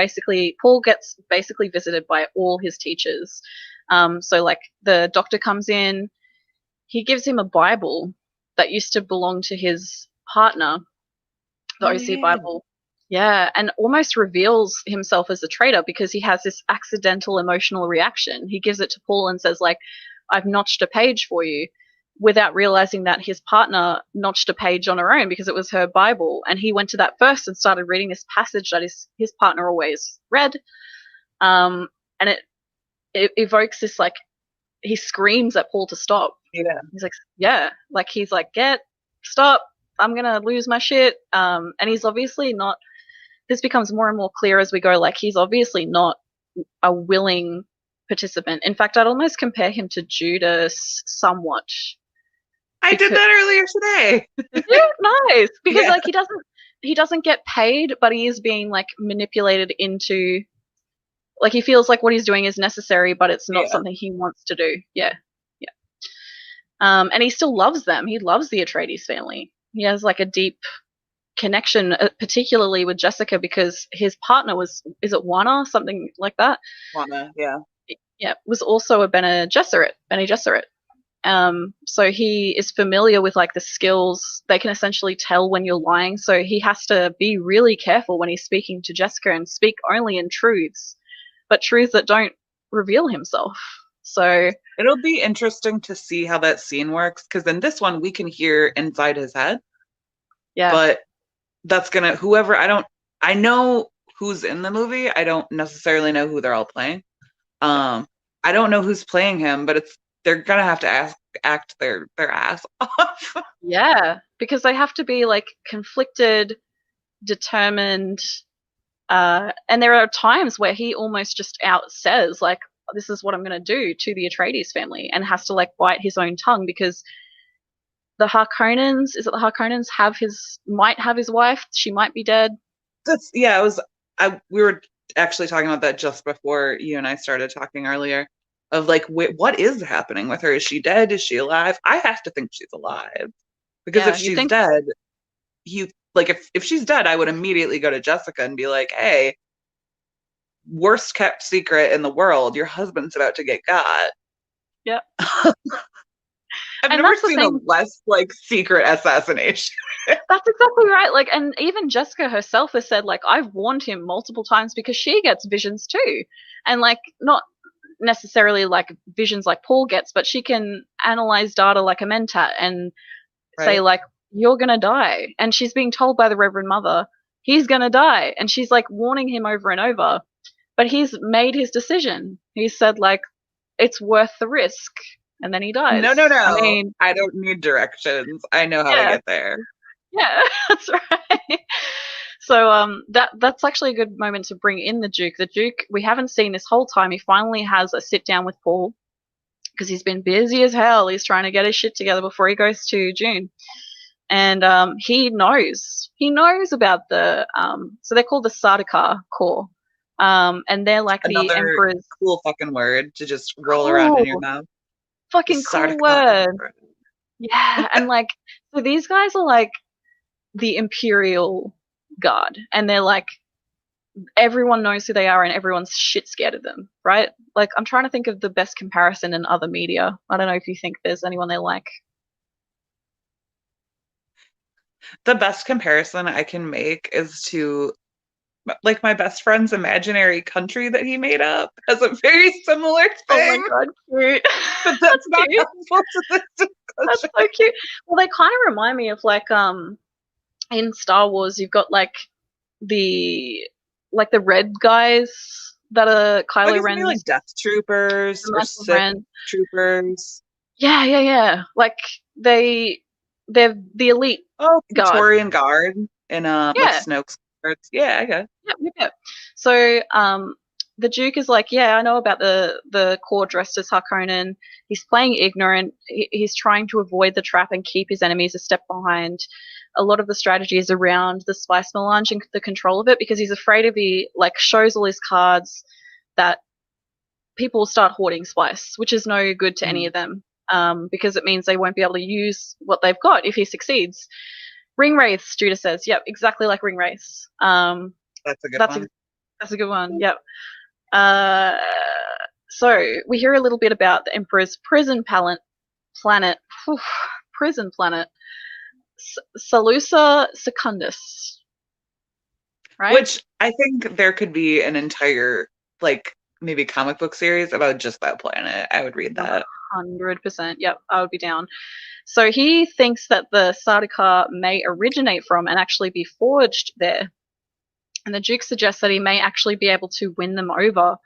Paul gets basically visited by all his teachers. So like the doctor comes in, he gives him a Bible that used to belong to his partner, the OC Bible. Yeah, and almost reveals himself as a traitor because he has this accidental emotional reaction. He gives it to Paul and says, like, I've notched a page for you, without realizing that his partner notched a page on her own because it was her Bible. And he went to that first and started reading this passage that his partner always read. And it evokes this, like, he screams at Paul to stop. Yeah. He's like, stop, I'm going to lose my shit. And he's obviously not. This becomes more and more clear as we go. Like, he's obviously not a willing participant. In fact, I'd almost compare him to Judas somewhat. I did that earlier today. Yeah, nice. Because like he doesn't get paid, but he is being like manipulated into, like, he feels like what he's doing is necessary, but it's not something he wants to do. Yeah. And he still loves them. He loves the Atreides family. He has like a deep connection, particularly with Jessica, because his partner is it Wana, something like that? Wana, yeah, was also a Bene Gesserit. So he is familiar with like the skills. They can essentially tell when you're lying. So he has to be really careful when he's speaking to Jessica and speak only in truths, but truths that don't reveal himself. So it'll be interesting to see how that scene works, because in this one we can hear inside his head. Yeah. But that's gonna I know who's in the movie. I don't necessarily know who they're all playing. I don't know who's playing him, but they're gonna have to act their ass off. Yeah, because they have to be like conflicted, determined, and there are times where he almost just out says like, this is what I'm going to do to the Atreides family, and has to like bite his own tongue because the Harkonnens, might have his wife. She might be dead. We were actually talking about that just before you and I started talking earlier, of like, what is happening with her? Is she dead? Is she alive? I have to think she's alive, because if she's dead, if she's dead, I would immediately go to Jessica and be like, hey, worst kept secret in the world, your husband's about to get got. Yep. I've never seen a less like secret assassination. That's exactly right. Like, and even Jessica herself has said, like, I've warned him multiple times because she gets visions too. And like, not necessarily like visions like Paul gets, but she can analyze data like a mentat and say like, you're gonna die. And she's being told by the Reverend Mother, he's gonna die. And she's like warning him over and over. But he's made his decision. He said like, it's worth the risk. And then he dies. No. I mean, I don't need directions. I know how to get there. Yeah, that's right. So that's actually a good moment to bring in the Duke. The Duke, we haven't seen this whole time. He finally has a sit down with Paul because he's been busy as hell. He's trying to get his shit together before he goes to Dune. And he knows about the so they're called the Sardaukar Corps. And they're like another the Emperor's cool fucking word to just roll around in your mouth. Fucking cool word. Yeah, and like, so these guys are like the Imperial Guard, and they're like, everyone knows who they are and everyone's shit scared of them, right? Like, I'm trying to think of the best comparison in other media. I don't know if you think there's anyone they like. The best comparison I can make is to like my best friend's imaginary country that he made up has a very similar thing. Oh my god, cute. But that's not helpful to this discussion. That's so cute. Well, they kind of remind me of like in Star Wars, you've got like the red guys that are Kylo Ren's like Death Troopers or Sith Troopers. Yeah. Like they're the elite. Oh, Praetorian Guard in like Snoke's cards. Yeah, I got it. Yep. So the Duke is like, yeah, I know about the Corps dressed as Harkonnen. He's playing ignorant. He's trying to avoid the trap and keep his enemies a step behind. A lot of the strategy is around the spice melange and the control of it, because he's afraid if he like shows all his cards that people will start hoarding spice, which is no good to any of them, because it means they won't be able to use what they've got if he succeeds. Ring wraiths, Judah says. Yep, exactly like ring wraiths. That's a good one. That's a good one. Yep. So we hear a little bit about the Emperor's prison planet. Prison planet. Salusa Secundus. right? Which I think there could be an entire, like, maybe comic book series about just that planet. I would read that. 100%. Yep, I would be down. So he thinks that the Sardaukar may originate from and actually be forged there. And the Duke suggests that he may actually be able to win them over,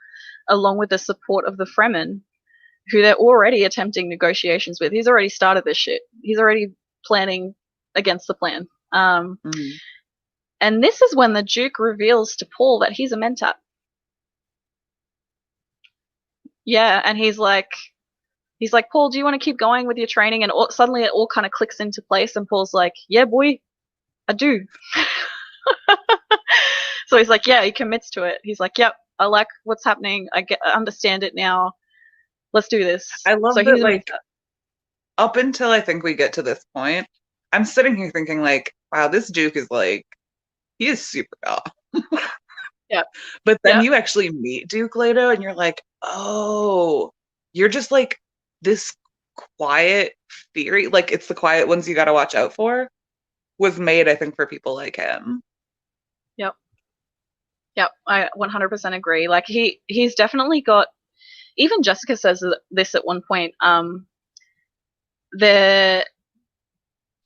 along with the support of the Fremen, who they're already attempting negotiations with. He's already started this shit. He's already planning against the plan. Mhm. And this is when the Duke reveals to Paul that he's a Mentat. Yeah, and he's like, Paul, do you want to keep going with your training? And suddenly it all kind of clicks into place, and Paul's like, yeah, boy, I do. So he's like, yeah, he commits to it. He's like, yep, I like what's happening. I understand it now. Let's do this. I love So that, he's like, up until I think we get to this point, I'm sitting here thinking, like, wow, this Duke is like, he is super dumb. yeah, But then yeah, you actually meet Duke Leto and you're like, oh, you're just like this quiet theory. Like, it's the quiet ones you got to watch out for, was made, I think, for people like him. yep, yep. I 100% agree. Like he's definitely got. Even Jessica says this at one point.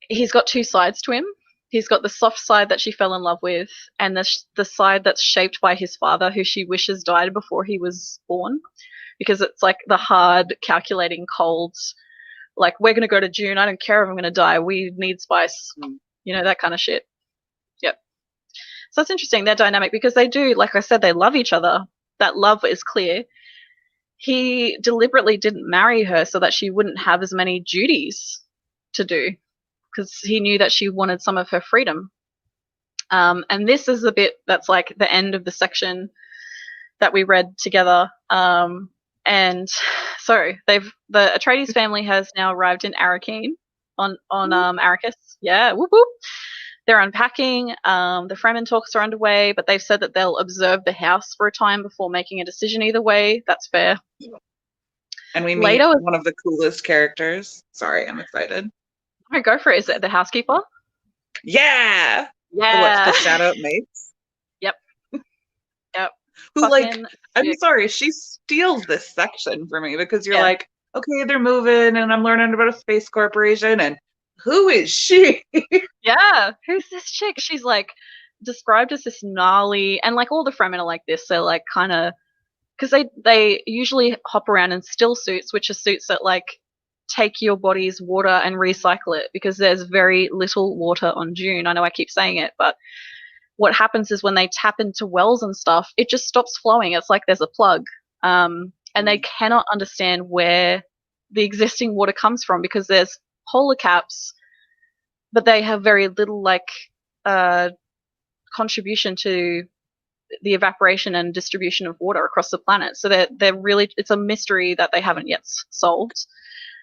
He's got two sides to him. He's got the soft side that she fell in love with, and the side that's shaped by his father, who she wishes died before he was born, because it's like the hard, calculating, cold, like, we're going to go to Dune. I don't care if I'm going to die. We need spice. That kind of shit. Yep. So it's interesting, their dynamic, because they do, like I said, they love each other. That love is clear. He deliberately didn't marry her so that she wouldn't have as many duties to do, because he knew that she wanted some of her freedom. And this is the bit that's like the end of the section that we read together. And so the Atreides family has now arrived in Arrakeen on Arrakis. Yeah, whoop whoop. They're unpacking. The Fremen talks are underway, but they've said that they'll observe the house for a time before making a decision either way. That's fair. And we meet Later, one of the coolest characters. Sorry, I'm excited. okay, go for it. Is it the housekeeper? Yeah. Yeah. The shout out mates? Yep. Yep. Who, like, Fucking I'm sick. sorry, she steals this section for me because you're Yeah. like, okay, they're moving and I'm learning about a space corporation and who is she? Yeah. Who's this chick? She's like described as this gnarly, and like all the Fremen are like this. They're like kind of, because they usually hop around in still suits, which are suits that like take your body's water and recycle it, because there's very little water on Dune. I know I keep saying it, but what happens is when they tap into wells and stuff, it just stops flowing. It's like there's a plug. And they cannot understand where the existing water comes from, because there's polar caps, but they have very little like contribution to the evaporation and distribution of water across the planet. So they're really, it's a mystery that they haven't yet solved.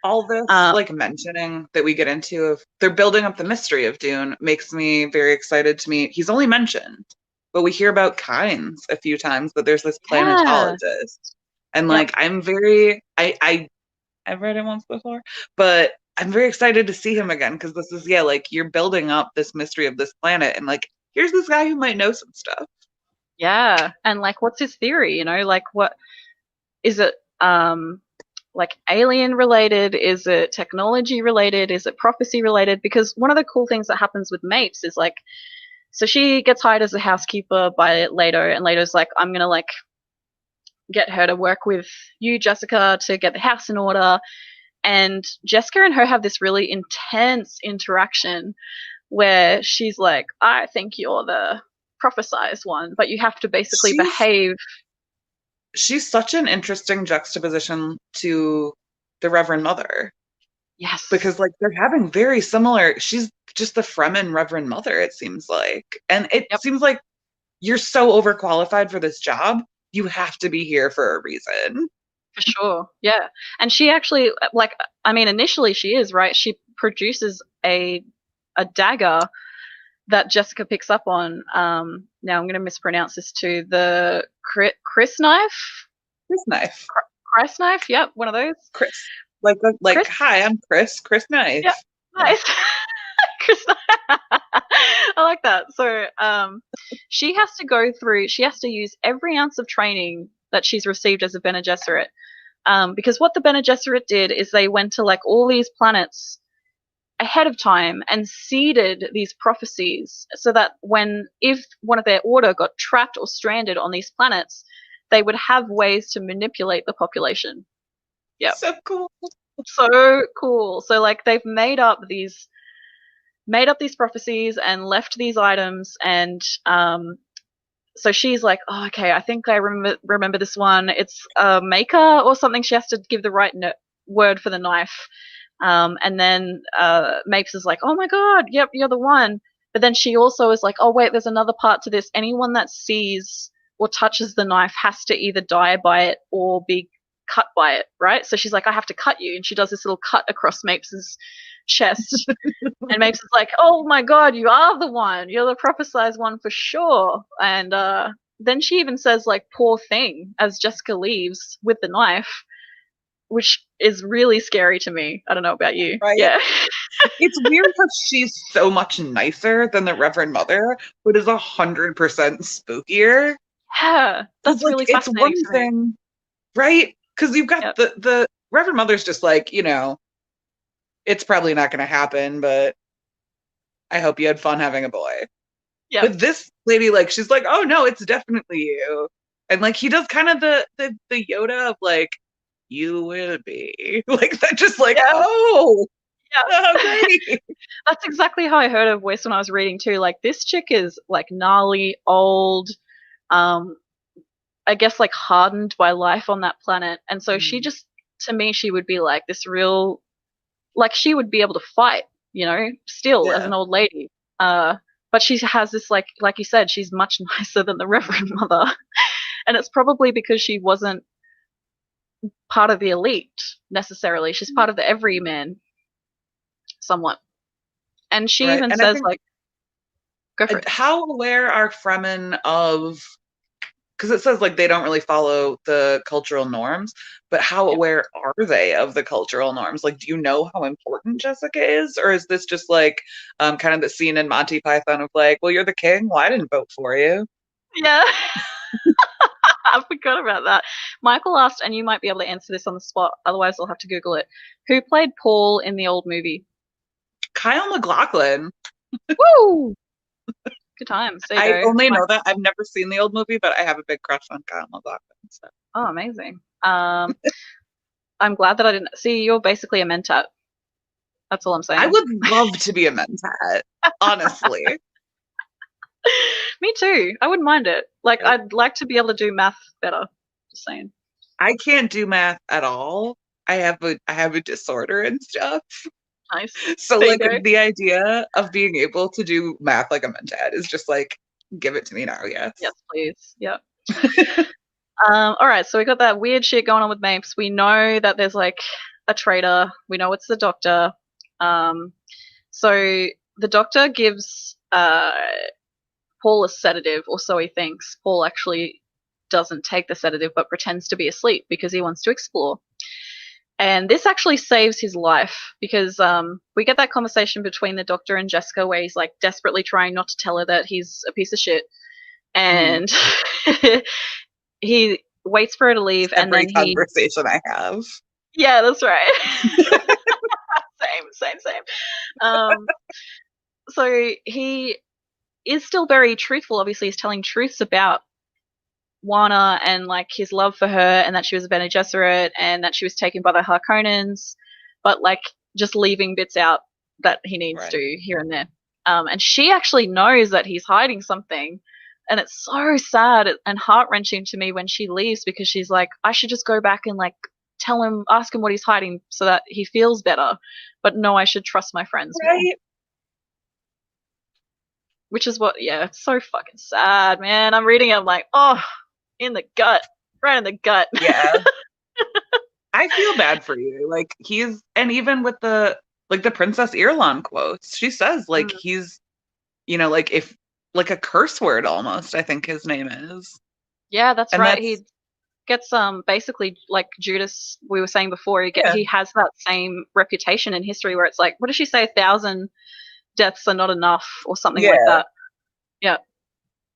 All this, like, mentioning that we get into of they're building up the mystery of Dune makes me very excited to meet. He's only mentioned, but we hear about Kynes a few times, that there's this planetologist. And like, I'm very, I've read it once before, but I'm very excited to see him again, because this is, like, you're building up this mystery of this planet, and like, here's this guy who might know some stuff. Yeah. And like, what's his theory? Like, what is it? Like alien related? Is it technology related? Is it prophecy related? Because one of the cool things that happens with Mapes is like, so she gets hired as a housekeeper by Leto, and Leto's like, I'm gonna like get her to work with you, Jessica, to get the house in order. And Jessica and her have this really intense interaction where she's like, I think you're the prophesized one, but you have to basically behave. She's such an interesting juxtaposition to the Reverend Mother. Yes. Because like, they're having very similar, she's just the Fremen Reverend Mother, it seems like. And it seems like you're so overqualified for this job, you have to be here for a reason. For sure. Yeah. And she actually, like, I mean, initially she is, right? She produces a dagger that Jessica picks up on. Now I'm going to mispronounce this too. The Chris knife? Chris knife. Chris knife? Yep, one of those. Chris. Like, Chris? Hi, I'm Chris. Chris knife. Yep. Nice. Chris knife. I like that. So she has to use every ounce of training that she's received as a Bene Gesserit. Because what the Bene Gesserit did is they went to like all these planets ahead of time and seeded these prophecies so that if one of their order got trapped or stranded on these planets, they would have ways to manipulate the population. Yeah. So cool. So cool. So like they've made up these prophecies and left these items, and so she's like, oh, okay, I think I remember this one. It's a maker or something. She has to give the right word for the knife. And then Mapes is like, oh my god, yep, you're the one. But then she also is like, oh wait, there's another part to this. Anyone that sees or touches the knife has to either die by it or be cut by it, right? So she's like, I have to cut you. And she does this little cut across Mapes's chest. And Mapes is like, oh my god, you are the one. You're the prophesized one for sure. And then she even says, like, poor thing, as Jessica leaves with the knife, which is really scary to me. I don't know about you. Right? Yeah. It's weird because she's so much nicer than the Reverend Mother, but is 100% spookier. Yeah, that's Like, really it's fascinating one to me. thing, right? Because you've got the Reverend Mother's just like, it's probably not going to happen, but I hope you had fun having a boy. Yeah. But this lady, like, she's like, oh no, it's definitely you. And like he does kind of the Yoda of like, you will be. Like that just like, oh, great. That's exactly how I heard her voice when I was reading too. Like, this chick is like gnarly, old, I guess like hardened by life on that planet. And so she just, to me, she would be like this real, like she would be able to fight, still as an old lady. But she has this like you said, she's much nicer than the Reverend Mother. And it's probably because she wasn't part of the elite necessarily. She's part of the everyman somewhat. And she even says like, go for it. How aware are Fremen of, because it says like they don't really follow the cultural norms, but how aware are they of the cultural norms? Like, do you know how important Jessica is? Or is this just like kind of the scene in Monty Python of like, well, you're the king? Well, I didn't vote for you. Yeah. I forgot about that. Michael asked, and you might be able to answer this on the spot, otherwise I'll have to Google it. Who played Paul in the old movie? Kyle MacLachlan. Woo! Good times. I only know that. I've never seen the old movie, but I have a big crush on Kyle MacLachlan. So. Oh, amazing. I'm glad that I didn't. See, you're basically a mentat. That's all I'm saying. I would love to be a mentat, honestly. Me too. I wouldn't mind it. Like, I'd like to be able to do math better. Just saying. I can't do math at all. I have a disorder and stuff. Nice. So like the idea of being able to do math like a mentat is just like, give it to me now. Yes. Yes, please. Yep. All right. So we got that weird shit going on with Mapes. We know that there's like a traitor. We know it's the Doctor. So the Doctor gives Paul a sedative, or so he thinks. Paul actually doesn't take the sedative but pretends to be asleep because he wants to explore. And this actually saves his life because we get that conversation between the Doctor and Jessica where he's like desperately trying not to tell her that he's a piece of shit. And he waits for her to leave. Every and then conversation I have. Yeah, that's right. Same. So he is still very truthful. Obviously, he's telling truths about Wana and like his love for her, and that she was a Bene Gesserit, and that she was taken by the Harkonnens, but like just leaving bits out that he needs to here and there. And she actually knows that he's hiding something, and it's so sad and heart-wrenching to me when she leaves because she's like, I should just go back and like tell him, ask him what he's hiding so that he feels better. But no, I should trust my friends more. Which is what, it's so fucking sad, man. I'm reading it, I'm like, oh, in the gut, right in the gut. Yeah. I feel bad for you. Like and even with the Princess Irulan quotes, she says like he's, like if like a curse word almost, I think his name is. Yeah, that's right. He gets basically like Judas, we were saying before, he has that same reputation in history where it's like, what does she say, 1,000 deaths are not enough or something like Yeah. that. Yeah.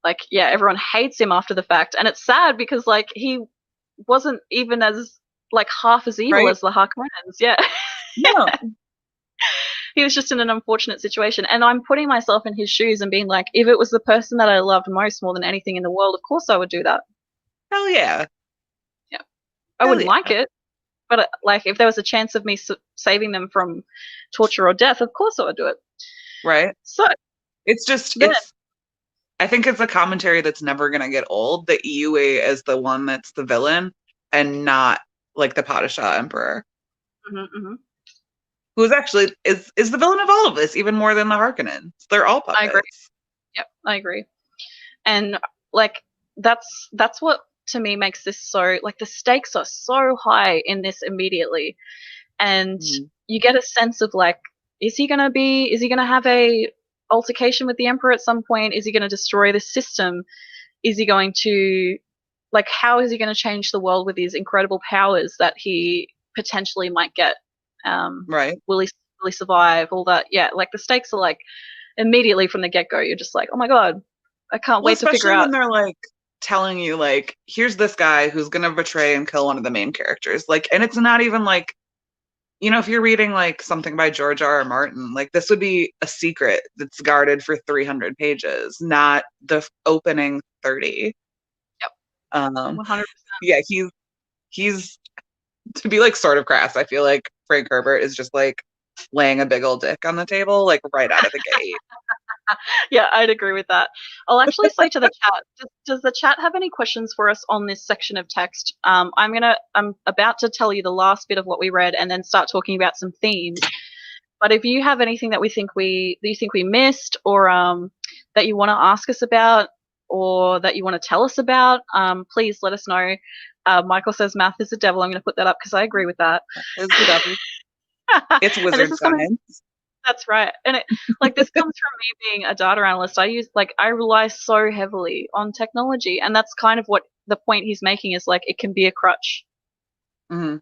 Like, yeah, everyone hates him after the fact. And it's sad because, like, he wasn't even as, like, half as evil Right? as the Harkonnens. Yeah. No. He was just in an unfortunate situation. And I'm putting myself in his shoes and being like, if it was the person that I loved most more than anything in the world, of course I would do that. Hell yeah. Yeah. I Hell wouldn't yeah. like it. But, like, if there was a chance of me saving them from torture or death, of course I would do it. Right? So It's just, then, I think it's a commentary that's never going to get old. The EUA is the one that's the villain and not like the Padishah Emperor, who is actually is the villain of all of this, even more than the Harkonnens. They're all puppets. I agree. Yep, I agree. And, like, that's what to me makes this so, like, the stakes are so high in this immediately. And you get a sense of, like, is he going to have a altercation with the Emperor at some point? Is he going to destroy the system? Is he going to, like, how is he going to change the world with these incredible powers that he potentially might get? Right. Will he survive? All that. Yeah, like, the stakes are, like, immediately from the get-go, you're just like, oh my God, I can't wait to figure especially out. when they're like telling you, like, here's this guy who's going to betray and kill one of the main characters. Like, and it's not even like, you know, if you're reading like something by George R.R. Martin, like this would be a secret that's guarded for 300 pages, not the opening 30. Yep. 100%. Yeah, he's to be like sort of crass. I feel like Frank Herbert is just like laying a big old dick on the table, like right out of the gate. Yeah, I'd agree with that. I'll actually say to the chat, does the chat have any questions for us on this section of text? I'm about to tell you the last bit of what we read and then start talking about some themes. But if you have anything that you think we missed, or that you want to ask us about, or that you want to tell us about, please let us know. Michael says math is the devil. I'm going to put that up because I agree with that. It's the devil. It's wizard science. That's right. And this comes from me being a data analyst. I rely so heavily on technology, and that's kind of what the point he's making is, like, it can be a crutch. Mm-hmm.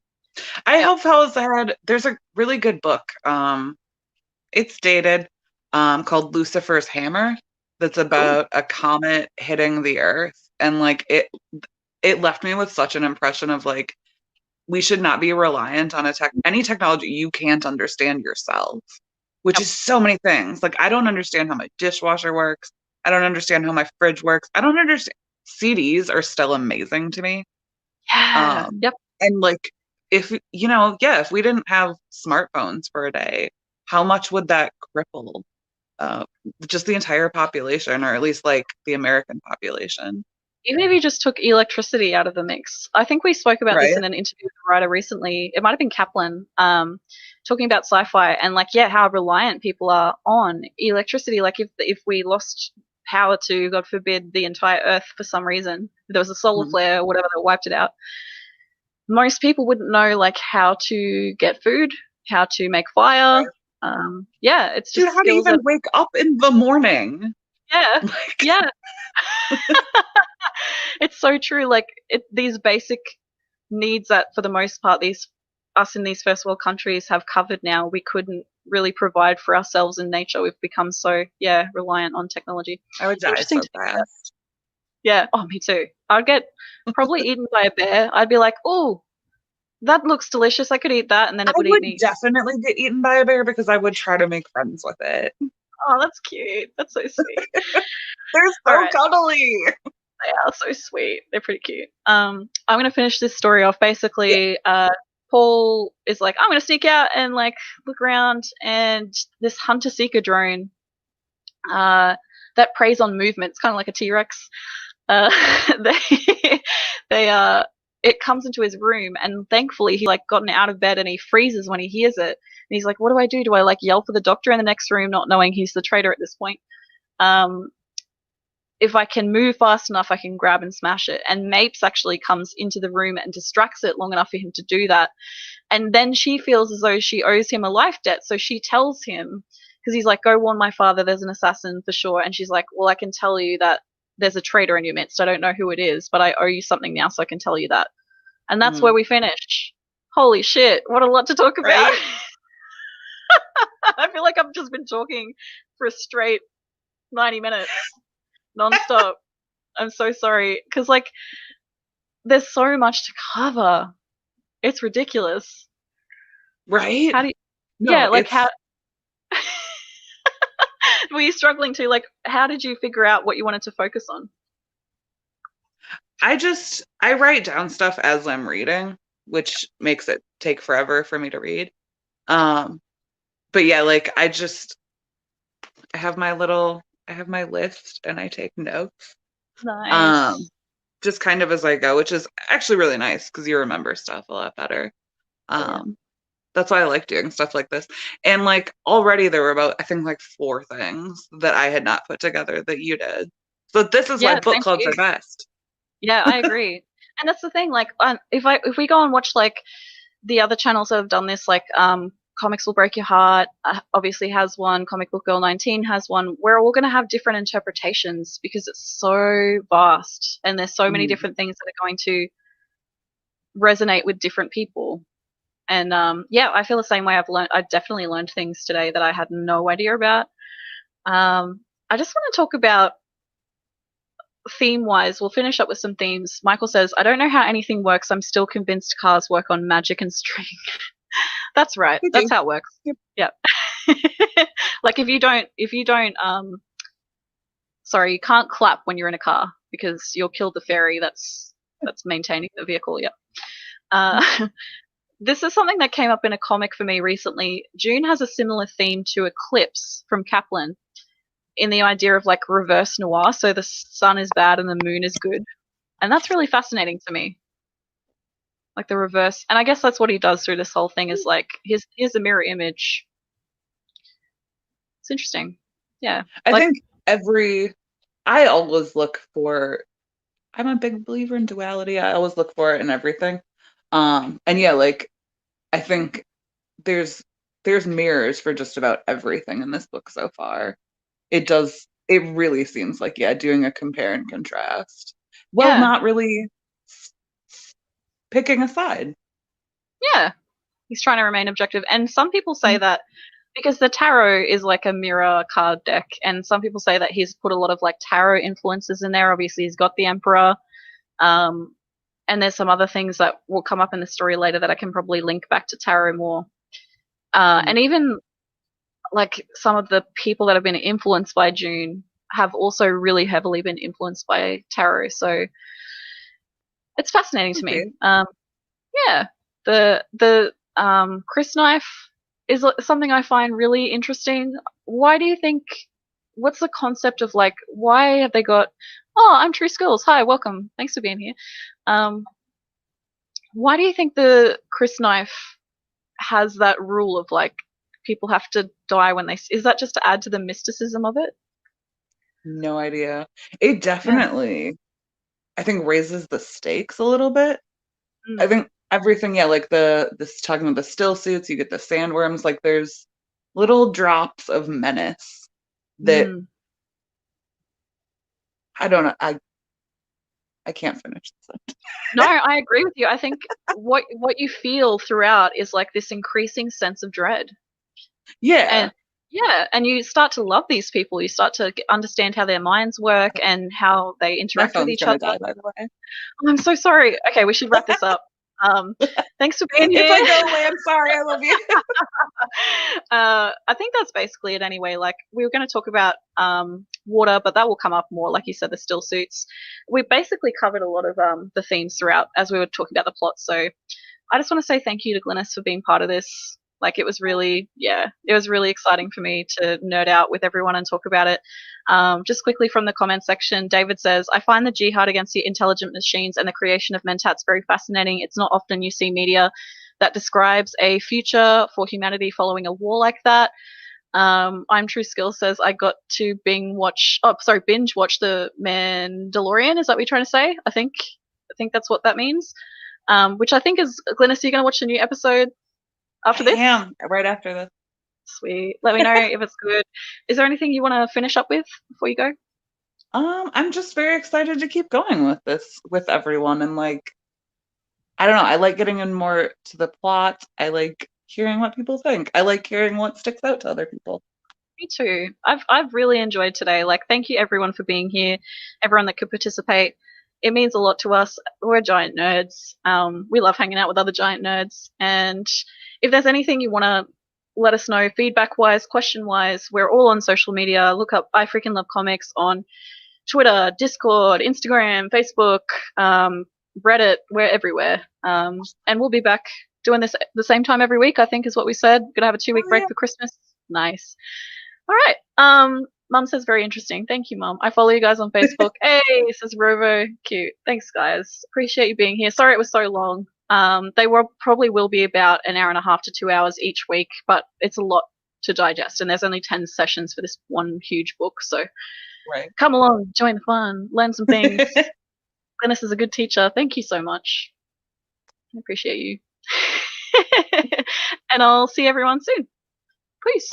There's a really good book. It's dated, called Lucifer's Hammer. That's about a comet hitting the Earth, and like it left me with such an impression of like, we should not be reliant on any technology you can't understand yourself, which is so many things. Like, I don't understand how my dishwasher works. I don't understand how my fridge works. I don't understand. CDs are still amazing to me. Yeah. Yep. And like, if we didn't have smartphones for a day, how much would that cripple just the entire population, or at least like the American population? Even if you just took electricity out of the mix. I think we spoke about this in an interview with a writer recently. It might have been Kaplan, talking about sci-fi and, like, yeah, how reliant people are on electricity. Like, if we lost power to, God forbid, the entire Earth for some reason, if there was a solar flare or whatever that wiped it out, most people wouldn't know, like, how to get food, how to make fire. Yeah, it's just how to even wake up in the morning. Yeah, yeah. It's so true. Like, these basic needs that, for the most part, us in these first world countries have covered now, we couldn't really provide for ourselves in nature. We've become so, reliant on technology. I would die so fast. Yeah. Oh, me too. I'd get probably eaten by a bear. I'd be like, oh, that looks delicious. I could eat that, and then it would eat me. I would definitely get eaten by a bear because I would try to make friends with it. Oh, that's cute. That's so sweet. They're so cuddly. They are so sweet. They're pretty cute. I'm going to finish this story off. Basically, Paul is like, I'm going to sneak out and, like, look around, and this hunter-seeker drone that preys on movement, it's kind of like a T-Rex, it comes into his room, and thankfully he, like, gotten out of bed, and he freezes when he hears it. And he's like, what do I do? Do I, like, yell for the doctor in the next room, not knowing he's the traitor at this point? If I can move fast enough, I can grab and smash it. And Mapes actually comes into the room and distracts it long enough for him to do that. And then she feels as though she owes him a life debt. So she tells him, because he's like, go warn my father, there's an assassin for sure. And she's like, well, I can tell you that there's a traitor in your midst. I don't know who it is, but I owe you something now, so I can tell you that. And that's where we finish. Holy shit, what a lot to talk about. Right? I feel like I've just been talking for a straight 90 minutes, nonstop. I'm so sorry, because like there's so much to cover. It's ridiculous. Right? How do you? No, Yeah, like how were you struggling to like? How did you figure out what you wanted to focus on? I write down stuff as I'm reading, which makes it take forever for me to read. Um, but yeah, like I have I have my list and I take notes. Nice. Just kind of as I go, which is actually really nice because you remember stuff a lot better. Yeah. That's why I like doing stuff like this. And like already there were about, I think like 4 things that I had not put together that you did. So this is why Yeah, book same for clubs you. are best. Yeah, I agree. And that's the thing, like if we go and watch like the other channels that have done this, like Comics Will Break Your Heart obviously has one, Comic Book Girl 19 has one. We're all going to have different interpretations because it's so vast and there's so many Mhm. different things that are going to resonate with different people. And yeah, I feel the same way. I definitely learned things today that I had no idea about. I just want to talk about theme wise. We'll finish up with some themes. Michael says, I don't know how anything works. I'm still convinced cars work on magic and string. That's right. They That's do. how it works. Yep. Yeah. Like if you don't sorry, you can't clap when you're in a car because you'll kill the fairy that's maintaining the vehicle. Yeah. This is something that came up in a comic for me recently. Dune has a similar theme to Eclipse from Kaplan in the idea of like reverse noir. So the sun is bad and the moon is good. And that's really fascinating to me. Like the reverse. And I guess that's what he does through this whole thing is like here's a mirror image. It's interesting. Yeah. I Like think I always look for, I'm a big believer in duality. I always look for it in everything. And yeah, like I think there's there's mirrors for just about everything in this book so far. It really seems like, yeah, doing a compare and contrast. Well, yeah. not really picking a side. Yeah. He's trying to remain objective. And some people say Mm. that because the tarot is like a mirror card deck, and some people say that he's put a lot of like tarot influences in there. Obviously, he's got the Emperor, um, and there's some other things that will come up in the story later that I can probably link back to tarot more. And even like some of the people that have been influenced by June have also really heavily been influenced by tarot. So it's fascinating to me. Okay. Yeah, the Chris knife is something I find really interesting. Why do you think? What's the concept of like? Why have they got? Oh, I'm True Skills. Hi, welcome. Thanks for being here. Um, why do you think the Chris knife has that rule of like people have to die when they? Is that just to add to the mysticism of it? No idea. It Yeah. definitely, I think, raises the stakes a little bit. I Mm, think everything, yeah, like this talking about the still suits, you get the sandworms, like there's little drops of menace that mm. I don't know. I can't finish this. No, I agree with you. I think what you feel throughout is like this increasing sense of dread. Yeah. And yeah, and you start to love these people. You start to understand how their minds work and how they My interact with phone's each gonna other. die, by the way. Oh, I'm so sorry. Okay, we should wrap this up. Thanks for being If here. I go away, I'm sorry. I love you. I think that's basically it anyway. Like we were going to talk about water, but that will come up more. Like you said, the still suits. We basically covered a lot of the themes throughout as we were talking about the plot. So I just want to say thank you to Glynis for being part of this. Like it was really, yeah, it was really exciting for me to nerd out with everyone and talk about it. Just quickly from the comment section, David says, I find the jihad against the intelligent machines and the creation of mentats very fascinating. It's not often you see media that describes a future for humanity following a war like that. I'm True Skill says I got to binge watch the Mandalorian. Is that what you're trying to say? I think that's what that means. Which I think is Glynis, are you gonna watch the new episode I after this? am right after this. Sweet. Let me know if it's good. Is there anything you want to finish up with before you go? I'm just very excited to keep going with this with everyone, and like I don't know, I like getting in more to the plot. I like hearing what people think. I like hearing what sticks out to other people. Me too. I've really enjoyed today. Like, thank you everyone for being here, everyone that could participate. It means a lot to us. We're giant nerds. We love hanging out with other giant nerds. And if there's anything you want to let us know, feedback wise, question wise, we're all on social media. Look up I Freaking Love Comics on Twitter, Discord, Instagram, Facebook, Reddit. We're everywhere. And we'll be back doing this the same time every week, I think is what we said. Gonna have a 2-week break for Christmas. Nice. All right. Mum says very interesting. Thank you, Mum. I follow you guys on Facebook. Hey, says Rovo. Cute. Thanks, guys. Appreciate you being here. Sorry it was so long. They probably will be about an hour and a half to 2 hours each week, but it's a lot to digest, and there's only 10 sessions for this one huge book. So come along, join the fun, learn some things. Glynis is a good teacher. Thank you so much. I appreciate you. And I'll see everyone soon. Peace.